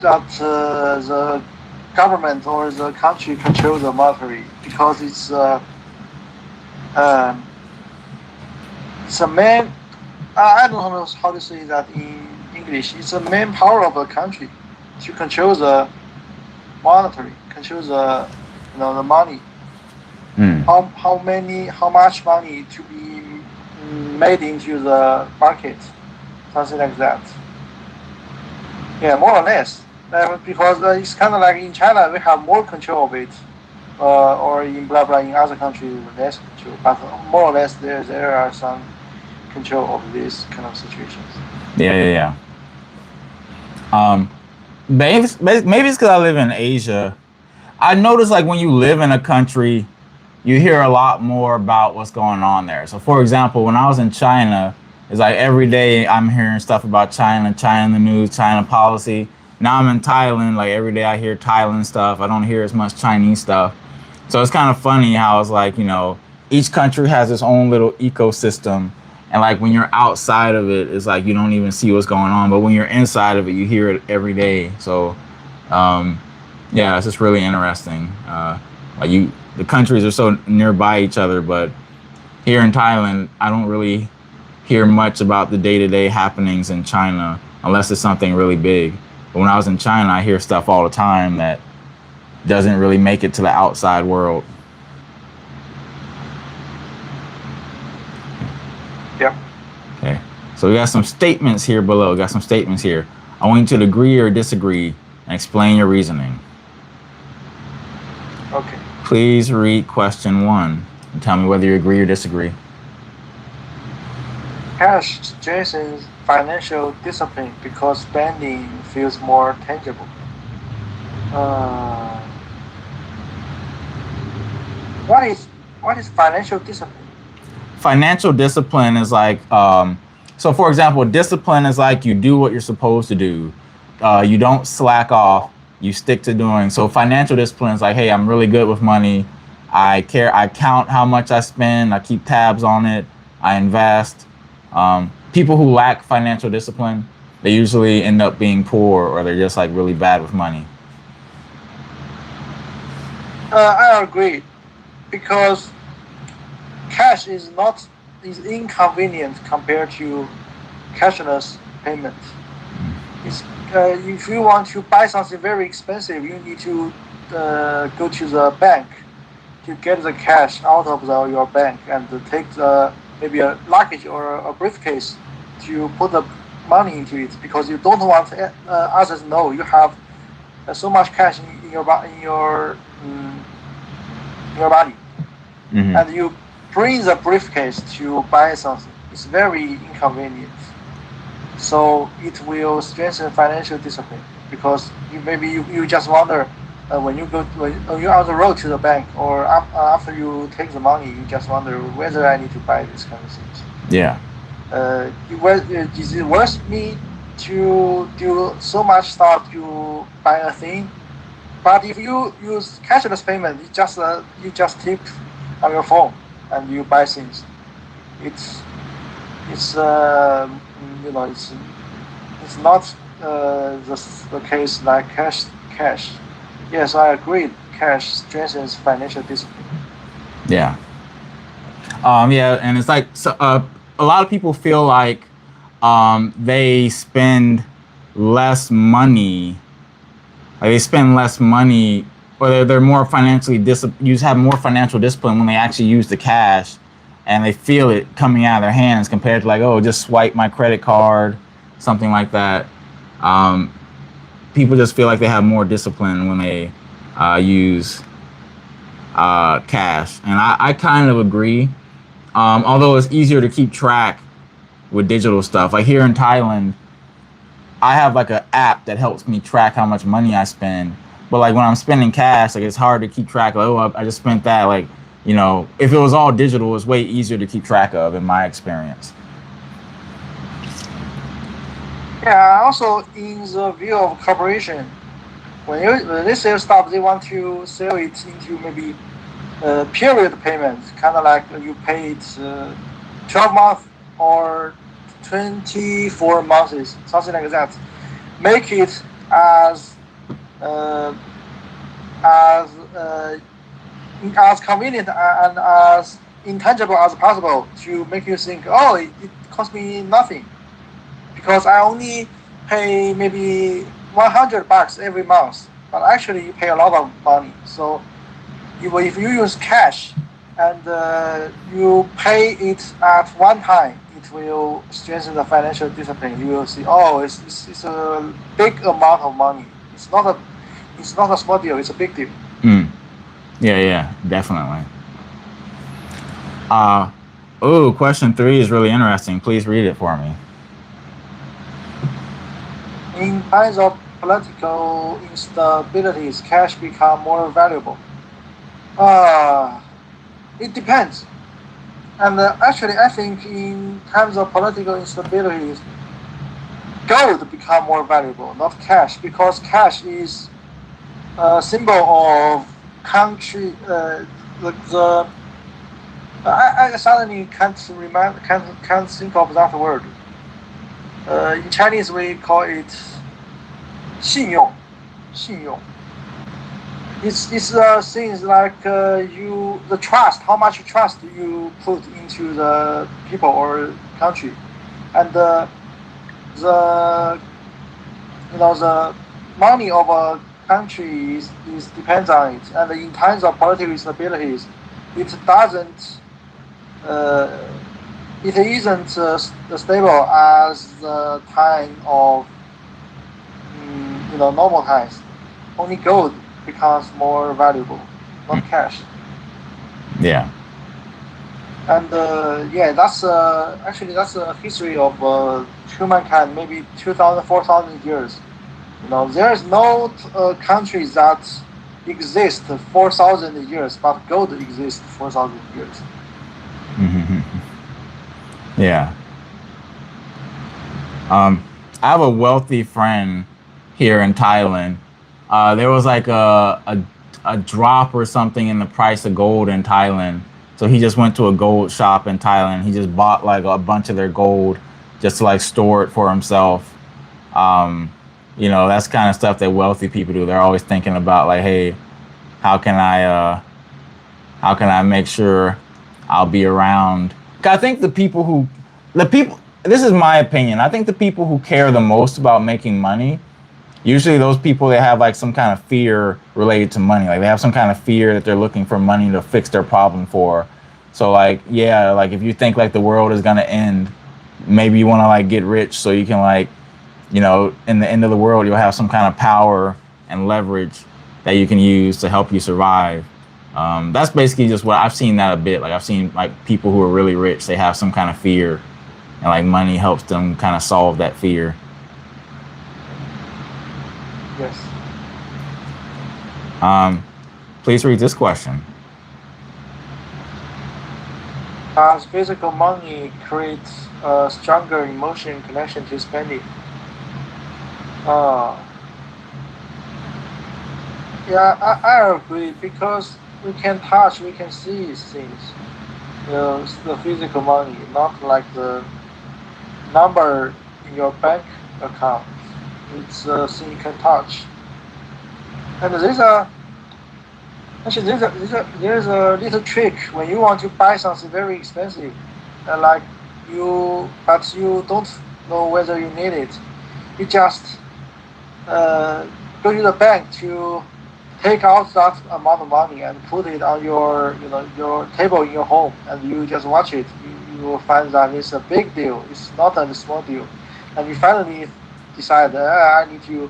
that the government or the country control the monetary because um, it's a main. I don't know how to say that in English. It's the main power of the country to control the monetary, control the the money. Mm. How much money to be made into the market, something like that. Yeah, more or less. Because it's kind of like in China, we have more control of it, or in blah blah in other countries less control. But more or less, there are some control of these kind of situations. Yeah, yeah, yeah. Maybe it's because I live in Asia. I notice like when you live in a country, you hear a lot more about what's going on there. So, for example, when I was in China, it's like every day I'm hearing stuff about China, China in the news, China policy. Now I'm in Thailand, like every day I hear Thailand stuff. I don't hear as much Chinese stuff. So it's kind of funny how it's like, each country has its own little ecosystem. And like when you're outside of it, it's like you don't even see what's going on. But when you're inside of it, you hear it every day. So, um, yeah, it's just really interesting. The countries are so nearby each other, but here in Thailand, I don't really hear much about the day-to-day happenings in China unless it's something really big. But when I was in China, I hear stuff all the time that doesn't really make it to the outside world. Yep. Okay. So we got some statements here below. I want you to agree or disagree and explain your reasoning. Okay. Please read question 1 and tell me whether you agree or disagree. Cash strengthens financial discipline because spending feels more tangible. What is financial discipline? Financial discipline is like, so for example, discipline is like you do what you're supposed to do. You don't slack off. You stick to doing. So financial discipline is like, hey, I'm really good with money. I count how much I spend. I keep tabs on it. I invest. People who lack financial discipline, they usually end up being poor or they're just like really bad with money. I agree, because cash is inconvenient compared to cashless payment. It's, if you want to buy something very expensive, you need to go to the bank to get the cash out of your bank and take maybe a luggage or a briefcase to put the money into it, because you don't want others know you have so much cash in your body, Mm-hmm. and you bring the briefcase to buy something. It's very inconvenient. So it will strengthen financial discipline, because you just wonder when you're on the road to the bank or after you take the money, you just wonder whether I need to buy this kind of things. Yeah. Is it worth me to do so much stuff to buy a thing? But if you use cashless payment, you just tip on your phone and you buy things. It's it's not the case like cash. Yes, I agree. Cash strengthens financial discipline. Yeah. Yeah, and it's like a lot of people feel like they spend less money. Like they spend less money, or they're more financially have more financial discipline when they actually use the cash, and they feel it coming out of their hands compared to like, oh, just swipe my credit card, something like that. People just feel like they have more discipline when they use cash, and I kind of agree. Although it's easier to keep track with digital stuff. Like here in Thailand, I have like an app that helps me track how much money I spend. But like when I'm spending cash, like it's hard to keep track. Like, oh, I just spent that. Like, if it was all digital, it's way easier to keep track of, in my experience. Yeah, also in the view of corporation, when they sell stuff, they want to sell it into maybe period payments, kind of like you pay it 12 months or 24 months, something like that. Make it as uh, as uh, as convenient and as intangible as possible to make you think, oh, it cost me nothing because I only pay maybe $100 every month, but actually you pay a lot of money. So if you use cash and you pay it at one time, it will strengthen the financial discipline. You will see, oh, it's a big amount of money. It's not a small deal. It's a big deal. Yeah, definitely. Question 3 is really interesting. Please read it for me. In times of political instabilities, cash become more valuable. It depends. And actually, I think in times of political instabilities, gold become more valuable, not cash, because cash is a symbol of country. I suddenly can't think of that word. In Chinese, we call it 信用. It's things like the trust, how much trust you put into the people or country, and the money of a country is depends on it. And in times of political instabilities, it doesn't. It isn't stable as the time of normal times. Only gold becomes more valuable, not cash. Yeah. And that's that's a history of humankind, maybe 2,000, 4,000 years. There is no country that exists 4,000 years, but gold exists 4,000 years. Yeah. I have a wealthy friend here in Thailand. There was like a drop or something in the price of gold in Thailand. So he just went to a gold shop in Thailand. He just bought like a bunch of their gold just to like store it for himself. That's kind of stuff that wealthy people do. They're always thinking about like, hey, how can I make sure I'll be around? I think this is my opinion. I think the people who care the most about making money, usually those people that have like some kind of fear related to money. Like they have some kind of fear that they're looking for money to fix their problem for. So like, yeah, like if you think like the world is going to end, maybe you want to like get rich so you can like, in the end of the world, you'll have some kind of power and leverage that you can use to help you survive. That's basically just what I've seen that a bit. Like I've seen like people who are really rich, they have some kind of fear and like money helps them kind of solve that fear. Yes. Please read this question. As physical money creates a stronger emotion connection to spending. I agree because we can touch, we can see things. The physical money, not like the number in your bank account. It's a thing you can touch. And there's a little trick when you want to buy something very expensive, but you don't know whether you need it. You just go to the bank to take out that amount of money and put it on your table in your home, and you just watch it. You will find that it's a big deal. It's not a small deal, and you finally decide I need to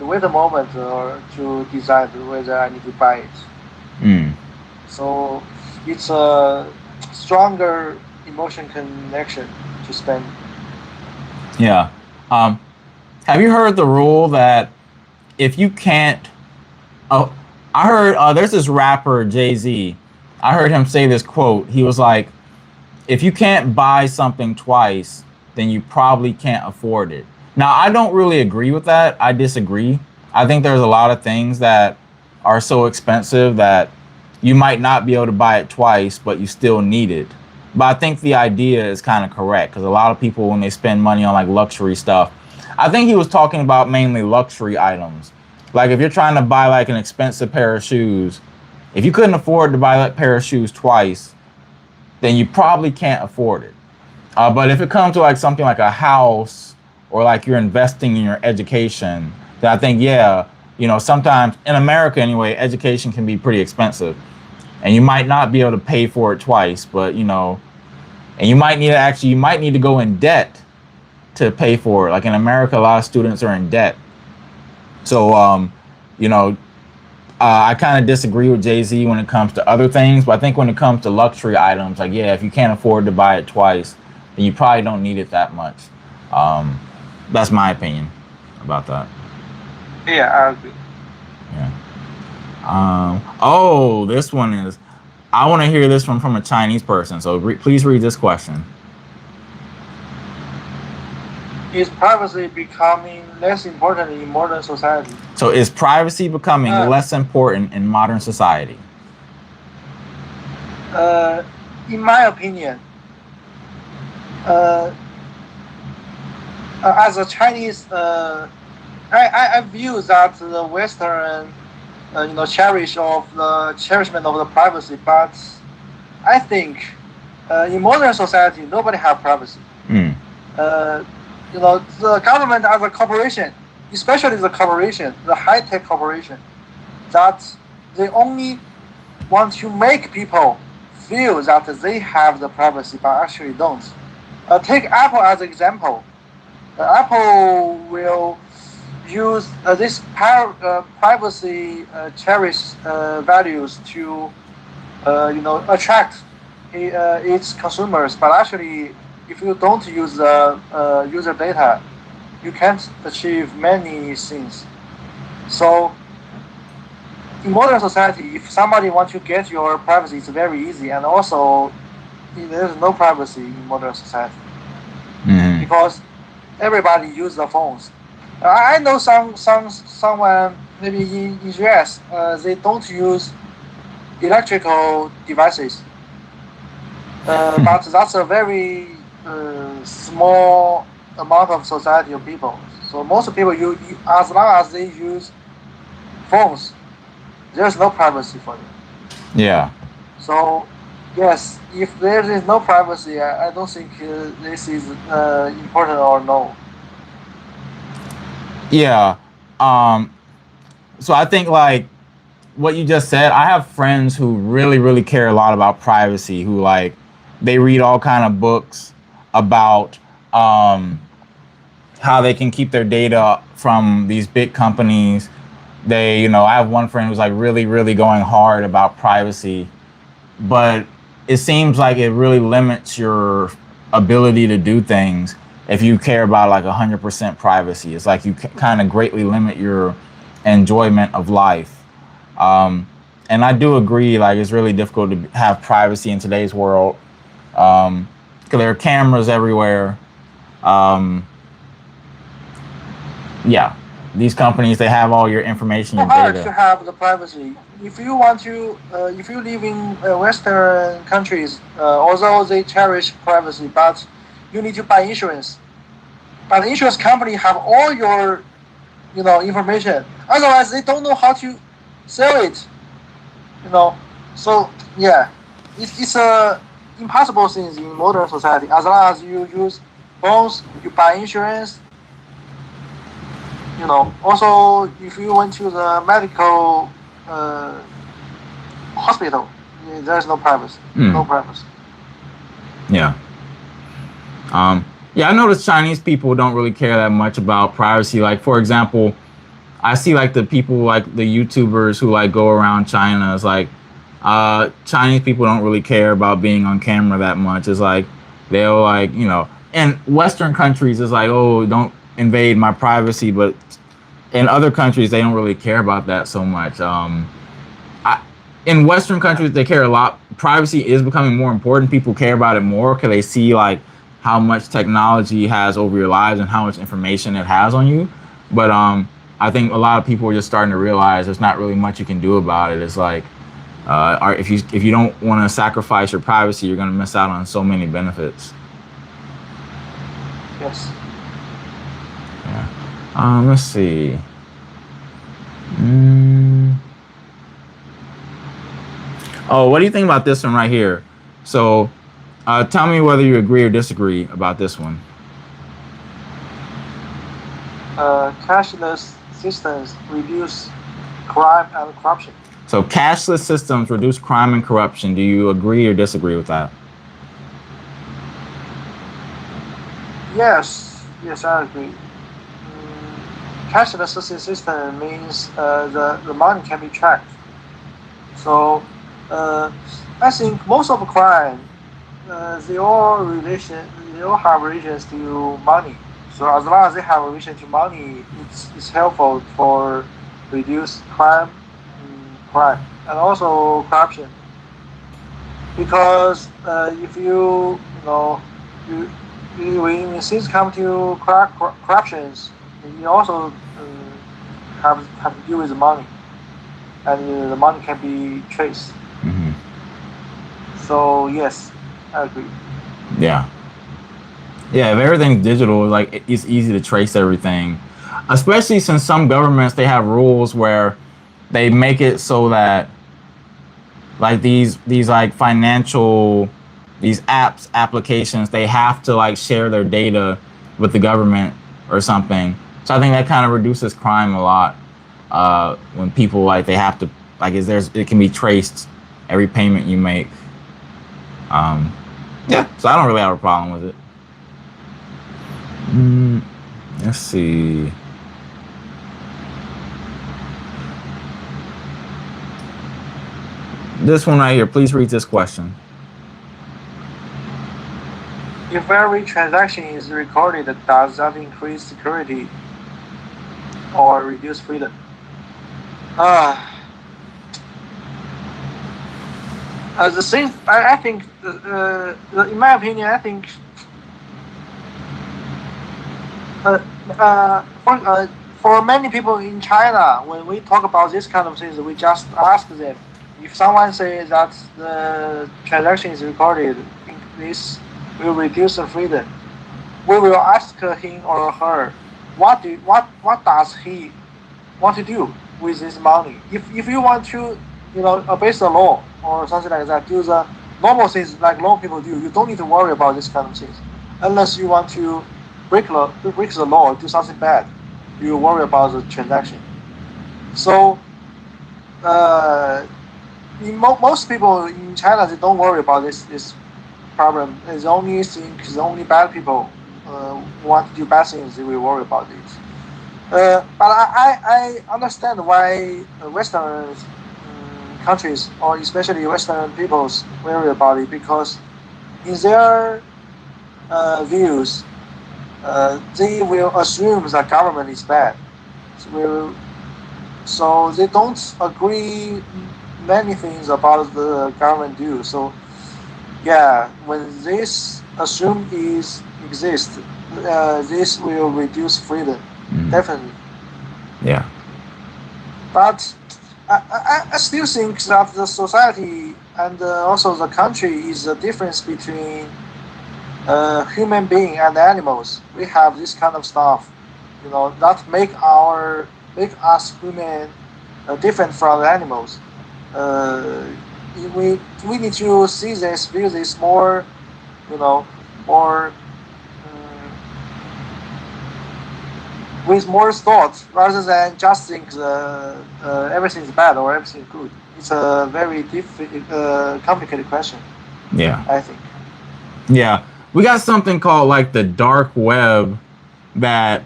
wait a moment or to decide whether I need to buy it. So it's a stronger emotion connection to spend. Yeah. Have you heard the rule that if you can't? Oh, I heard there's this rapper Jay-Z. I heard him say this quote. He was like, "If you can't buy something twice, then you probably can't afford it." Now, I don't really agree with that. I disagree. I think there's a lot of things that are so expensive that you might not be able to buy it twice, but you still need it. But I think the idea is kind of correct because a lot of people, when they spend money on like luxury stuff, I think he was talking about mainly luxury items. Like if you're trying to buy like an expensive pair of shoes, if you couldn't afford to buy that pair of shoes twice, then you probably can't afford it. But if it comes to like something like a house or like you're investing in your education, then I think, yeah, you know, sometimes in America anyway, education can be pretty expensive and you might not be able to pay for it twice, but you know, and you might need to go in debt to pay for it. Like in America, a lot of students are in debt. So, you know, I kind of disagree with Jay-Z when it comes to other things, but I think when it comes to luxury items, like, yeah, if you can't afford to buy it twice, then you probably don't need it that much. That's my opinion about that. Yeah, I agree. Yeah. Oh, this one is, I want to hear this one from a Chinese person. So please read this question. Is privacy becoming less important in modern society? So is privacy becoming less important in modern society? In my opinion, as a Chinese, I view that the Western, cherishment of the privacy, but I think in modern society nobody have privacy. The government as a corporation, especially the corporation, the high-tech corporation, that they only want to make people feel that they have the privacy, but actually don't. Take Apple as an example. Apple will use this privacy cherished values to, attract its consumers, but actually, if you don't use the user data, you can't achieve many things. So in modern society, if somebody wants to get your privacy, it's very easy. And also, there's no privacy in modern society because everybody uses the phones. I know someone maybe in US, they don't use electrical devices, but that's a very small amount of society of people. So most people, as long as they use phones, there's no privacy for them. Yeah. So yes, if there is no privacy, I don't think this is important or no. Yeah. So I think like what you just said, I have friends who really, really care a lot about privacy, who like they read all kind of books about how they can keep their data from these big companies. I have one friend who's like really, really going hard about privacy, but it seems like it really limits your ability to do things if you care about like 100% privacy. It's like you kind of greatly limit your enjoyment of life. And I do agree, like it's really difficult to have privacy in today's world. Because there are cameras everywhere. Yeah, these companies, they have all your information, your hard data. to have the privacy. If you want to, if you live in Western countries, although they cherish privacy, but you need to buy insurance. But the insurance company have all your, information. Otherwise, they don't know how to sell it. So yeah, it's a impossible thing in modern society. As long as you use phones, you buy insurance. Also, if you went to the medical hospital, there's no privacy. No privacy. Yeah. Yeah, I noticed Chinese people don't really care that much about privacy. Like, for example, I see like the people, like the YouTubers who like go around China. It's like Chinese people don't really care about being on camera that much. It's like they'll like, in Western countries, it's like, oh, don't invade my privacy. But in other countries, they don't really care about that so much. In Western countries, they care a lot. Privacy is becoming more important. People care about it more because they see like how much technology has over your lives and how much information it has on you. But I think a lot of people are just starting to realize there's not really much you can do about it. It's like if you don't want to sacrifice your privacy, you're going to miss out on so many benefits. Yes. Yeah. Let's see. Oh, what do you think about this one right here? So, tell me whether you agree or disagree about this one. Cashless systems reduce crime and corruption. So, cashless systems reduce crime and corruption. Do you agree or disagree with that? Yes, I agree. Cashless system means the money can be tracked. So I think most of the crime they all have relations to money. So as long as they have a relation to money, it's helpful for reduce crime and also corruption. Because if when things come to corruptions, you also have to deal with the money, and the money can be traced. Mm-hmm. So yes, I agree. Yeah. If everything's digital, like it's easy to trace everything, especially since some governments they have rules where they make it so that like these like financial applications, they have to like share their data with the government or something. So I think that kind of reduces crime a lot when people like they have to like it can be traced every payment you make. So I don't really have a problem with it. Let's see. This one right here, please read this question. If every transaction is recorded, does that increase security or reduce freedom? The thing, I think, in my opinion, I think for many people in China, when we talk about this kind of things, we just ask them. If someone says that the transaction is recorded, this will reduce the freedom. We will ask him or her, what does he want to do with this money? If you want to, obey the law or something like that, do the normal things like normal people do, you don't need to worry about this kind of things. Unless you want to break the law or do something bad, you worry about the transaction. So, most people in China, they don't worry about this problem. It's only bad people who want to do bad things, they will worry about it. But I understand why Western countries, or especially Western peoples, worry about it, because in their views, they will assume that government is bad. So they don't agree many things about the government do. So yeah, when this assume exists, this will reduce freedom, definitely. Yeah. But I still think that the society and also the country is the difference between human being and animals. We have this kind of stuff, that make us human different from the animals. We need to see this, view this more, more with more thought rather than just think everything is bad or everything is good. It's a very complicated question. Yeah, I think. Yeah, we got something called like the dark web that.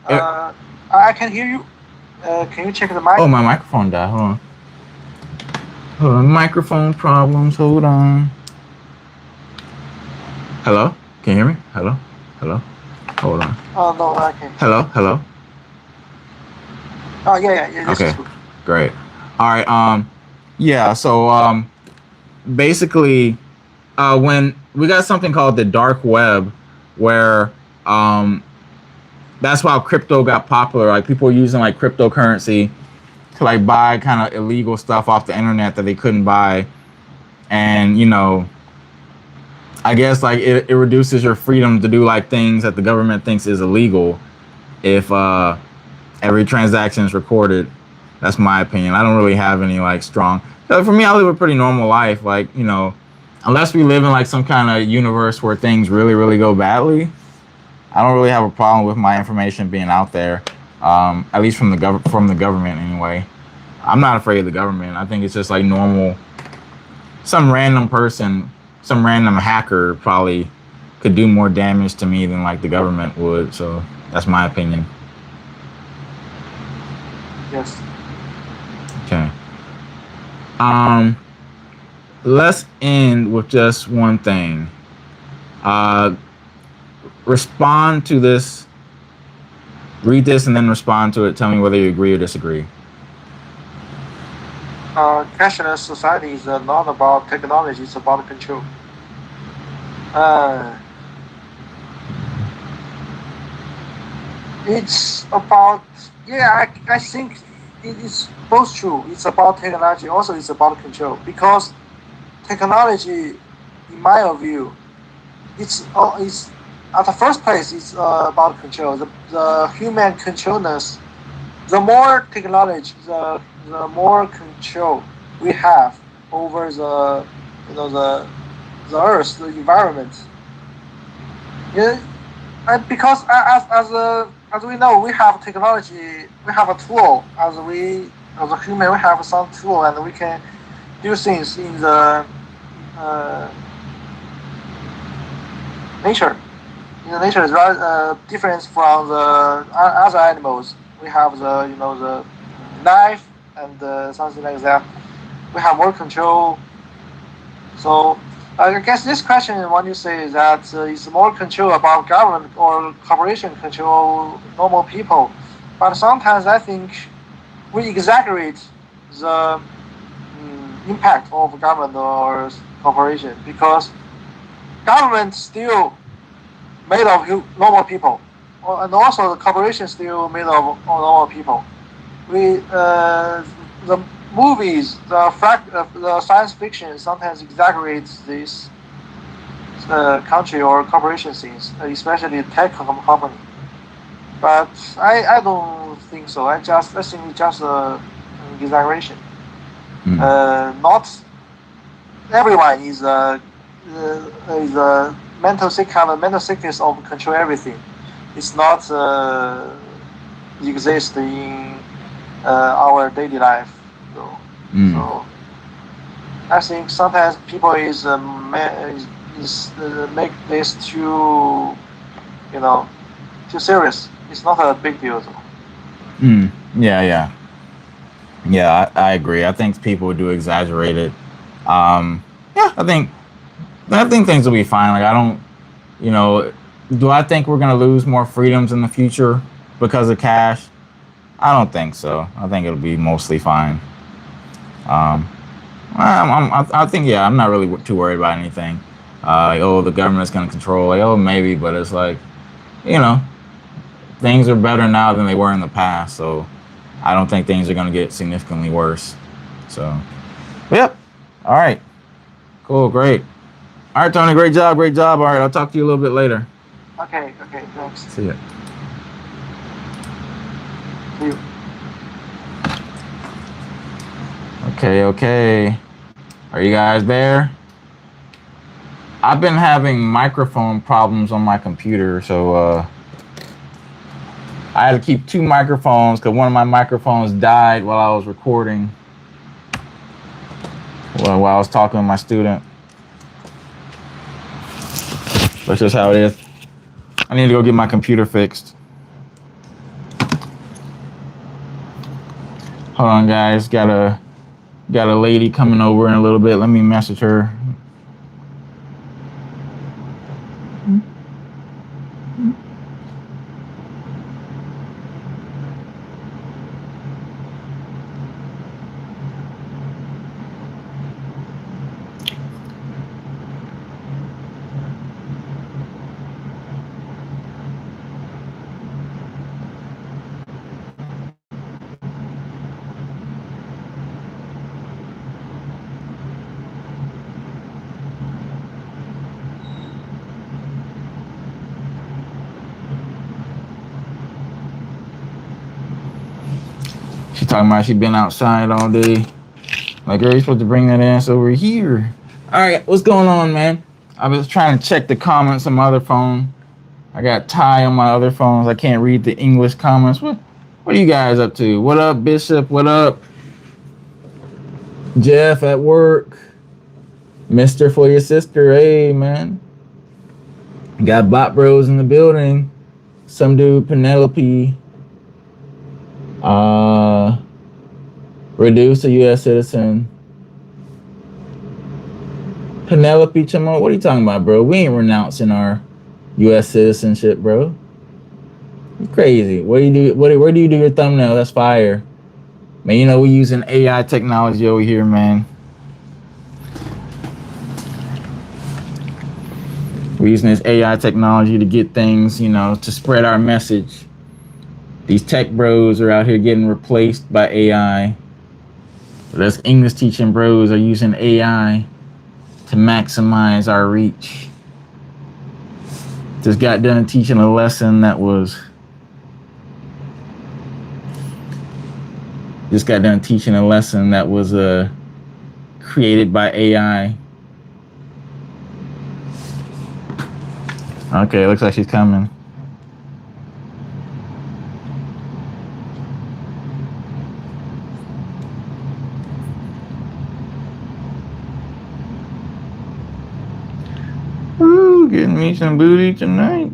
I can hear you. Can you check the mic? Oh, my microphone died. Hold on. Microphone problems. Hold on. Hello? Can you hear me? Hello? Hold on. Oh, no, I can't. Hello? Oh, yeah. Okay, great. All right. Yeah. So, basically, when we got something called the dark web, where that's why crypto got popular. Like people using like cryptocurrency to like buy kind of illegal stuff off the internet that they couldn't buy, and I guess like it reduces your freedom to do like things that the government thinks is illegal. if every transaction is recorded. That's my opinion. I don't really have any like strong. For me, I live a pretty normal life. Like, unless we live in like some kind of universe where things really, really go badly, I don't really have a problem with my information being out there. At least from the government anyway. I'm not afraid of the government. I think it's just like normal. Some random person, some random hacker probably could do more damage to me than like the government would. So that's my opinion. Yes. Okay. Let's end with just one thing. Respond to this. Read this and then respond to it. Tell me whether you agree or disagree. Cashless society is not about technology; it's about control. It's about, yeah, I think it is both true. It's about technology, also it's about control, because technology, in my view, it's at the first place it's about control. The human controlness, the more technology, the more control we have over the earth, the environment. Yeah, and because as we know, we have technology, we have a tool. As a human, we have some tool, and we can do things in the uh, nature. In the nature is different from the other animals. We have the knife and something like that. We have more control. So I guess this question, when you say that it's more control about government or corporation control normal people, but sometimes I think we exaggerate the impact of government or corporation, because government still made of normal people, and also the corporation still made of normal people. We the movies, the science fiction sometimes exaggerates this country or corporation things, especially tech company. But I don't think so. I think it's just an exaggeration. Not everyone is a mental sick, kind of mental sickness of control everything. It's not exist in our daily life. So I think sometimes people is make this too too serious. It's not a big deal though. Yeah. I agree. I think people do exaggerate it. Yeah, I think things will be fine. Like I don't, do I think we're gonna lose more freedoms in the future because of cash? I don't think so. I think it'll be mostly fine. I think yeah, I'm not really too worried about anything. Like, oh, the government's gonna control. Like, oh, maybe, but it's like, you know, things are better now than they were in the past. So I don't think things are gonna get significantly worse. So, yep. All right. Cool. Great. All right, Tony. Great job. Great job. All right. I'll talk to you a little bit later. Okay. Thanks. See ya. See you. Okay. Are you guys there? I've been having microphone problems on my computer, so I had to keep two microphones because one of my microphones died while I was recording. While I was talking with my student. That's just how it is. I need to go get my computer fixed. Hold on, guys. Got a lady coming over in a little bit. Let me message her. talking about she been outside all day. Like, girl, you supposed to bring that ass over here. All right, what's going on, man? I was trying to check the comments on my other phone. I got Ty on my other phones. I can't read the English comments. What are you guys up to? What up, Bishop? What up? Jeff at work. Mister for your sister. Hey, man. Got Bot Bros in the building. Some dude, Penelope. Reduce a U.S. citizen. Penelope Chamo, what are you talking about, bro? We ain't renouncing our U.S. citizenship, bro. You crazy. Where do you do your thumbnail? That's fire. Man, you know, we using AI technology over here, man. We're using this AI technology to get things, you know, to spread our message. These tech bros are out here getting replaced by AI. But us English teaching bros are using AI to maximize our reach. Just got done teaching a lesson that was created by AI. Okay, looks like she's coming. Ooh, getting me some booty tonight.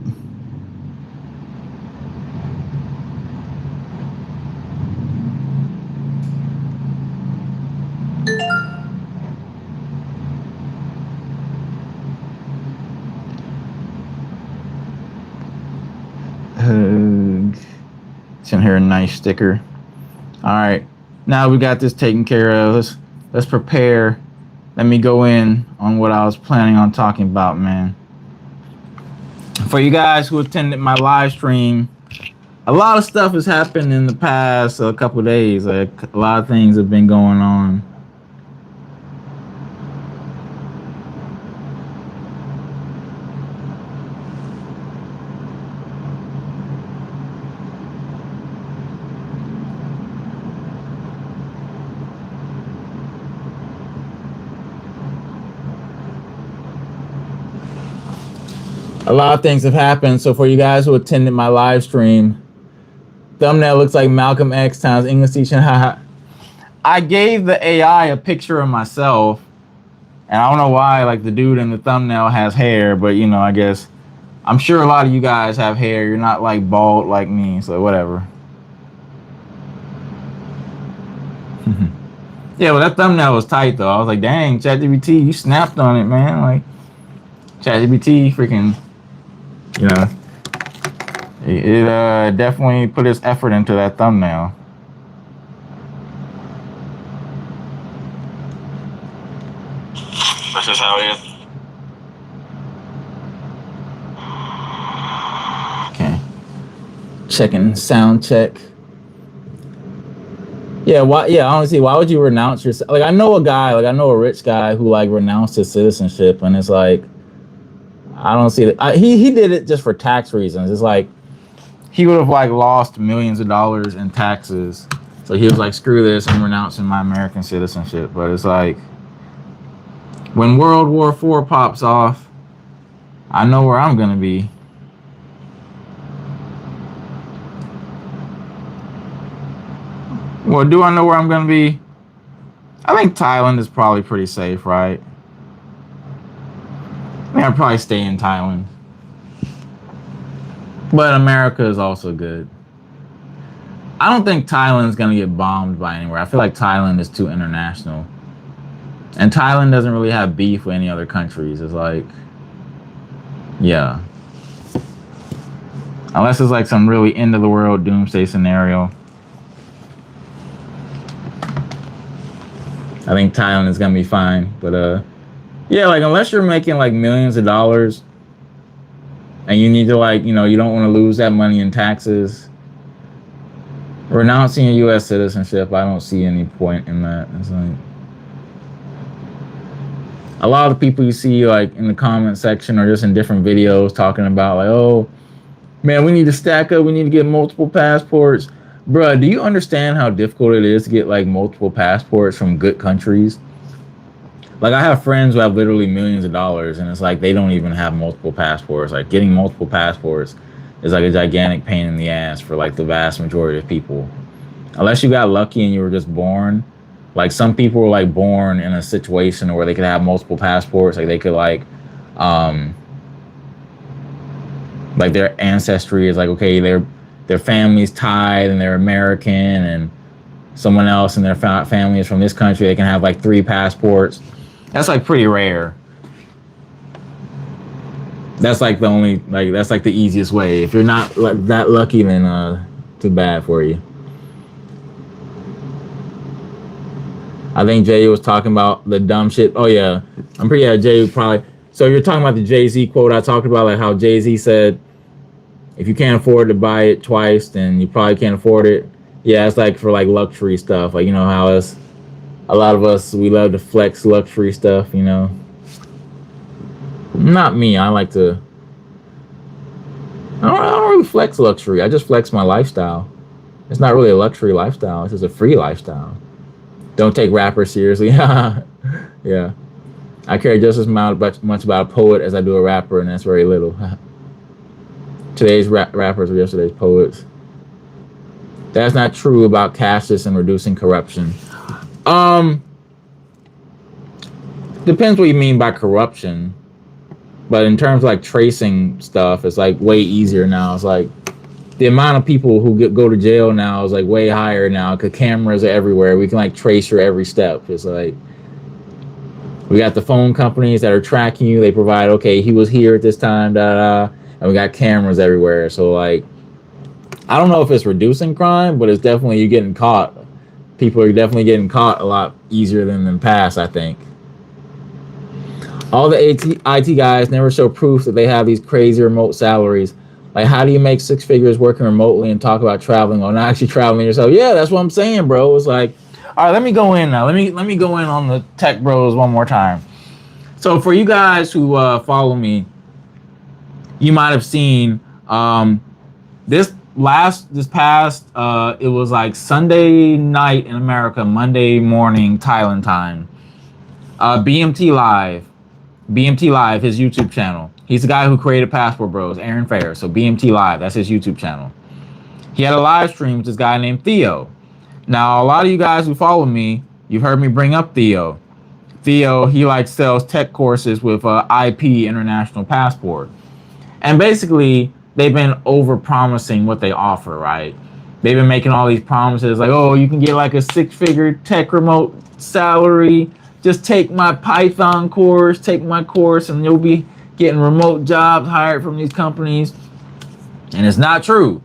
Send her a nice sticker. All right, now we got this taken care of. Let's prepare. Let me go in on what I was planning on talking about, man. For you guys who attended my live stream, a lot of stuff has happened in the past couple of days. Like, a lot of things have been going on. A lot of things have happened. So for you guys who attended my live stream, thumbnail looks like Malcolm X times English teaching. I gave the AI a picture of myself, and I don't know why, like, the dude in the thumbnail has hair, but, you know, I guess I'm sure a lot of you guys have hair. You're not like bald like me, so whatever. Yeah, well, that thumbnail was tight though. I was like, dang, ChatGPT, you snapped on it, man. Like, ChatGPT freaking, you know, it definitely put its effort into that thumbnail. That's just how it is. Okay. Checking sound check. Yeah, why? Yeah, honestly, why would you renounce yourself? Like, I know a rich guy who like renounced his citizenship, and it's like, I don't see it. He did it just for tax reasons. It's like he would have like lost millions of dollars in taxes, so he was like, screw this, I'm renouncing my American citizenship. But it's like, when World War IV pops off, I know where I'm gonna be. Well, do I know where I'm gonna be? I think Thailand is probably pretty safe, right? I mean, I'd probably stay in Thailand. But America is also good. I don't think Thailand is gonna get bombed by anywhere. I feel like Thailand is too international. And Thailand doesn't really have beef with any other countries. It's like, yeah. Unless it's like some really end of the world doomsday scenario. I think Thailand is gonna be fine. But yeah, like, unless you're making like millions of dollars and you need to, like, you know, you don't want to lose that money in taxes, renouncing your U.S. citizenship, I don't see any point in that. It's like, a lot of the people you see like in the comment section or just in different videos talking about like, oh man, we need to stack up, we need to get multiple passports. Bruh, do you understand how difficult it is to get like multiple passports from good countries? Like I have friends who have literally millions of dollars, and it's like they don't even have multiple passports. Like getting multiple passports is like a gigantic pain in the ass for like the vast majority of people. Unless you got lucky and you were just born. Like some people were like born in a situation where they could have multiple passports. Like they could um, like their ancestry is like okay, their family's tied and they're American, and someone else in their family is from this country. They can have like 3 passports. That's like pretty rare. That's like the only that's like the easiest way. If you're not like that lucky, then too bad for you. I think Jay was talking about the dumb shit. Oh yeah, I'm pretty Jay probably. So you're talking about the Jay-Z quote I talked about, like how Jay-Z said, if you can't afford to buy it twice, then you probably can't afford it. Yeah, it's like for like luxury stuff. Like you know how us, a lot of us, we love to flex luxury stuff. You know, not me. I like to. I don't really flex luxury. I just flex my lifestyle. It's not really a luxury lifestyle. It's just a free lifestyle. Don't take rappers seriously. Yeah. I care just as much about a poet as I do a rapper, and that's very little. Today's rappers are yesterday's poets. That's not true about cashless and reducing corruption. Depends what you mean by corruption. But in terms of like tracing stuff, it's like way easier now. It's like the amount of people who go to jail now is like way higher now because cameras are everywhere. We can like trace your every step. It's like we got the phone companies that are tracking you. They provide, okay, he was here at this time, and we got cameras everywhere. So like, I don't know if it's reducing crime, but it's definitely you getting caught. People are definitely getting caught a lot easier than in the past, I think. All the IT guys never show proof that they have these crazy remote salaries. Like, how do you make 6 figures working remotely and talk about traveling while not actually traveling yourself? Yeah, that's what I'm saying, bro. It's like, all right, let me go in now. Let me go in on the tech bros one more time. So for you guys who follow me, you might have seen this past it was like Sunday night in America, Monday morning Thailand time. BMT Live, his YouTube channel. He's the guy who created Passport Bros, Aaron Fair. So BMT Live, that's his YouTube channel. He had a live stream with this guy named Theo. Now, a lot of you guys who follow me, you've heard me bring up Theo. Theo, he like sells tech courses with IP, International Passport. And basically, they've been over-promising what they offer, right? They've been making all these promises like, oh, you can get like a 6-figure tech remote salary. Just take my Python course, take my course, and you'll be getting remote jobs hired from these companies. And it's not true.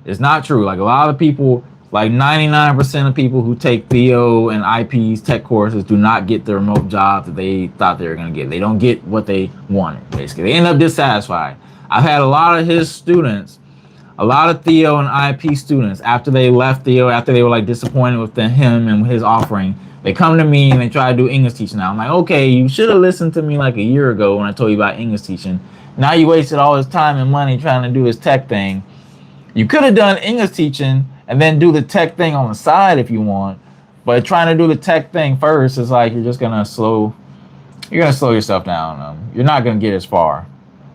It's not true. Like a lot of people, like 99% of people who take Theo and IP's tech courses do not get the remote jobs that they thought they were going to get. They don't get what they wanted, basically. They end up dissatisfied. I've had a lot of his students, a lot of Theo and IP students, after they left Theo, after they were like disappointed with him and his offering, they come to me and they try to do English teaching now. I'm like, okay, you should have listened to me like a year ago when I told you about English teaching. Now you wasted all this time and money trying to do this tech thing. You could have done English teaching and then do the tech thing on the side if you want. But trying to do the tech thing first is like you're gonna slow yourself down. You're not gonna get as far,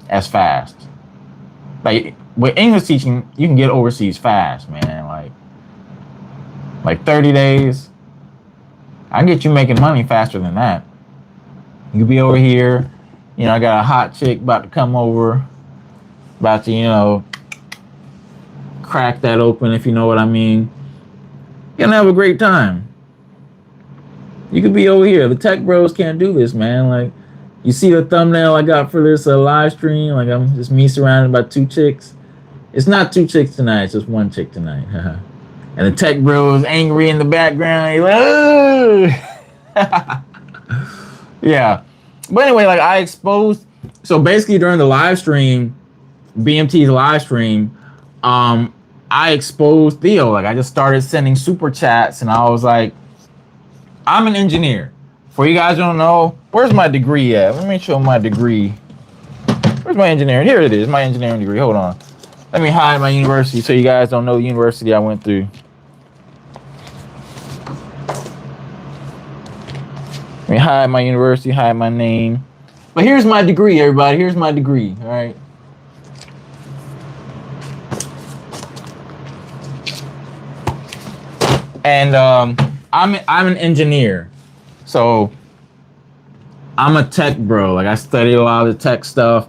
as fast. Like with English teaching, you can get overseas fast, man. Like 30 days. I can get you making money faster than that. You could be over here, I got a hot chick about to come over, about to, crack that open, if you know what I mean. You're gonna have a great time. You could be over here. The tech bros can't do this, man. Like, you see the thumbnail I got for this live stream? Like, I'm just me surrounded by 2 chicks. It's not 2 chicks tonight. It's just 1 chick tonight. And the tech bro is angry in the background. He's like, oh! Yeah. But anyway, like I exposed. So basically during the live stream, BMT's live stream, I exposed Theo. Like I just started sending super chats and I was like, I'm an engineer. For you guys who don't know, where's my degree at? Let me show my degree. Where's my engineering? Here it is, my engineering degree. Hold on. Let me hide my university so you guys don't know the university I went through. me hide my university, hide my name. But here's my degree, everybody. Here's my degree. All right. And I'm an engineer, so I'm a tech bro. Like I studied a lot of the tech stuff.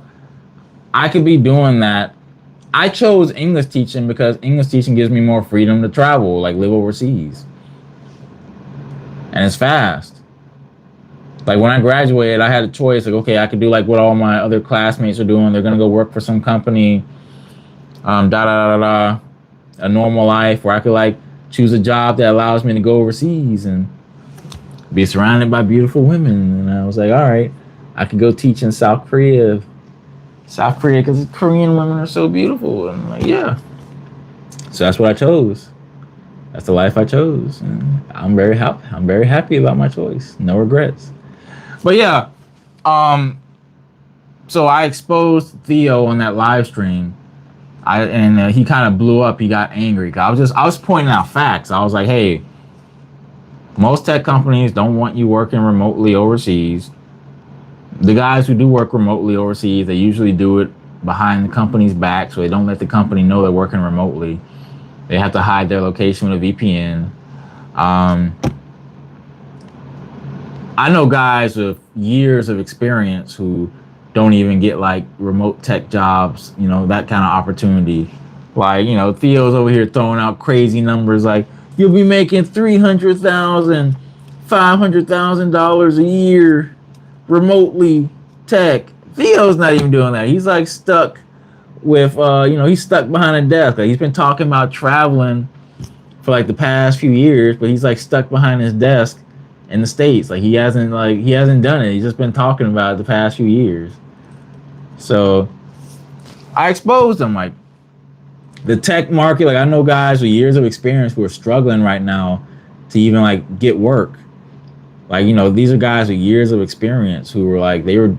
I could be doing that. I chose English teaching because English teaching gives me more freedom to travel, like live overseas, and it's fast. Like when I graduated, I had a choice. Like, okay, I could do like what all my other classmates are doing. They're gonna go work for some company, a normal life, where I could like choose a job that allows me to go overseas and be surrounded by beautiful women. And I was like, all right, I could go teach in South Korea. Because Korean women are so beautiful. And I'm like, yeah. So that's what I chose. That's the life I chose. And I'm very happy. I'm very happy about my choice. No regrets. But yeah, so I exposed Theo on that live stream. He kind of blew up. He got angry. I was pointing out facts. I was like, hey, most tech companies don't want you working remotely overseas. The guys who do work remotely overseas, they usually do it behind the company's back, so they don't let the company know they're working remotely. They have to hide their location with a VPN. I know guys with years of experience who don't even get like remote tech jobs, you know, that kind of opportunity. Like, you know, Theo's over here throwing out crazy numbers like you'll be making $300,000, $500,000 a year remotely tech. Theo's not even doing that. He's like stuck with, he's stuck behind a desk. Like he's been talking about traveling for like the past few years, but he's like stuck behind his desk in the States. Like he hasn't done it. He's just been talking about it the past few years. So I exposed him. Like the tech market, like I know guys with years of experience who are struggling right now to even like get work. Like, you know, these are guys with years of experience who were like they were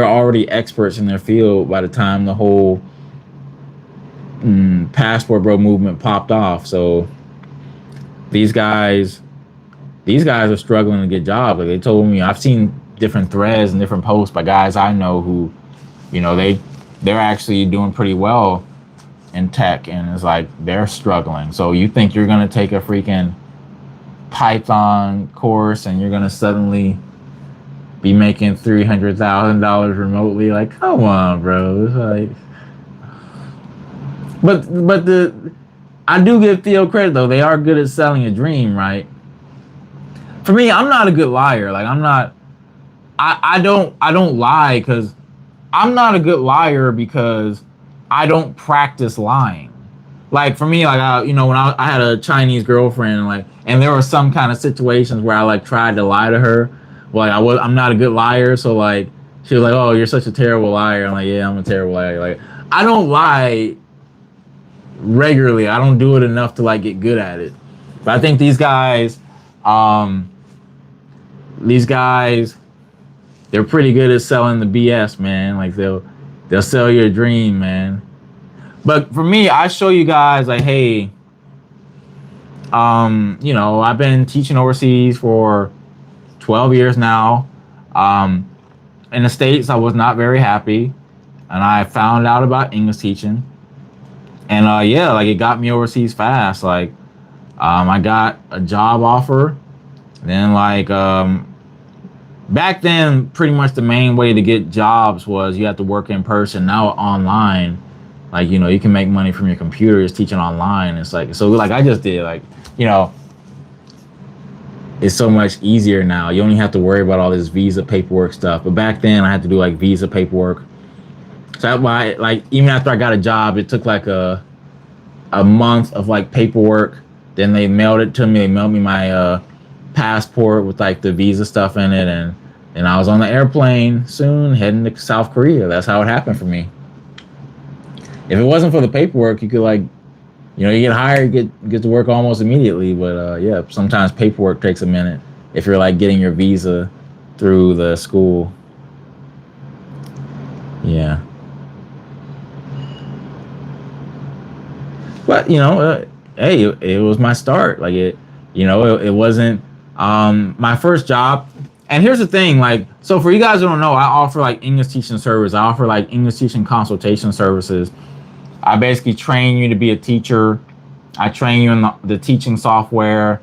already experts in their field by the time the whole passport bro movement popped off. So these guys are struggling to get jobs. Like they told me, I've seen different threads and different posts by guys I know who, you know, they're actually doing pretty well in tech, and it's like they're struggling. So you think you're gonna take a freaking Python course and you're gonna suddenly be making $300,000 remotely? Like, come on, bro. It's like, but I do give Theo credit though. They are good at selling a dream, right? For me, I'm not a good liar. Like I don't lie because I'm not a good liar because I don't practice lying. Like for me, like when I had a Chinese girlfriend, and there were some kind of situations where I like tried to lie to her. Like I'm not a good liar, so like she was like, "Oh, you're such a terrible liar." I'm like, "Yeah, I'm a terrible liar." Like I don't lie regularly. I don't do it enough to like get good at it. But I think these guys, they're pretty good at selling the BS, man. Like they'll sell you a dream, man. But for me, I show you guys like, hey, I've been teaching overseas for 12 years now. In the States, I was not very happy, and I found out about English teaching. And it got me overseas fast. Like, I got a job offer. Then back then, pretty much the main way to get jobs was you have to work in person. Now online, like, you can make money from your computer just teaching online. It's like, so like I just did, like, it's so much easier now. You only have to worry about all this visa paperwork stuff. But back then I had to do like visa paperwork. So that's why, like, even after I got a job, it took like a month of like paperwork. Then they mailed it to me. They mailed me my passport with like the visa stuff in it, and I was on the airplane soon heading to South Korea. That's how it happened for me. If it wasn't for the paperwork, you could like, you get hired, get to work almost immediately. But sometimes paperwork takes a minute if you're like getting your visa through the school. Yeah. But hey, it was my start. Like it wasn't my first job. And here's the thing, like, so for you guys who don't know, I offer like English teaching service. I offer like English teaching consultation services. I basically train you to be a teacher. I train you in the teaching software.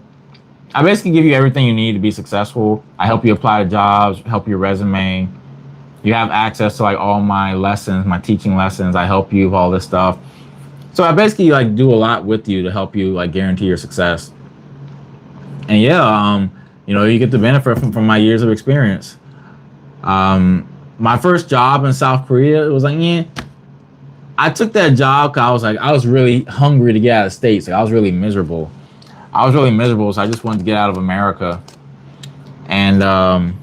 I basically give you everything you need to be successful. I help you apply to jobs, help your resume. You have access to like all my lessons, my teaching lessons. I help you with all this stuff. So I basically like do a lot with you to help you like guarantee your success. And yeah, you know, you get the benefit from my years of experience. My first job in South Korea, it was like, yeah, I took that job because I was really hungry to get out of the States. Like I was really miserable. So I just wanted to get out of America. And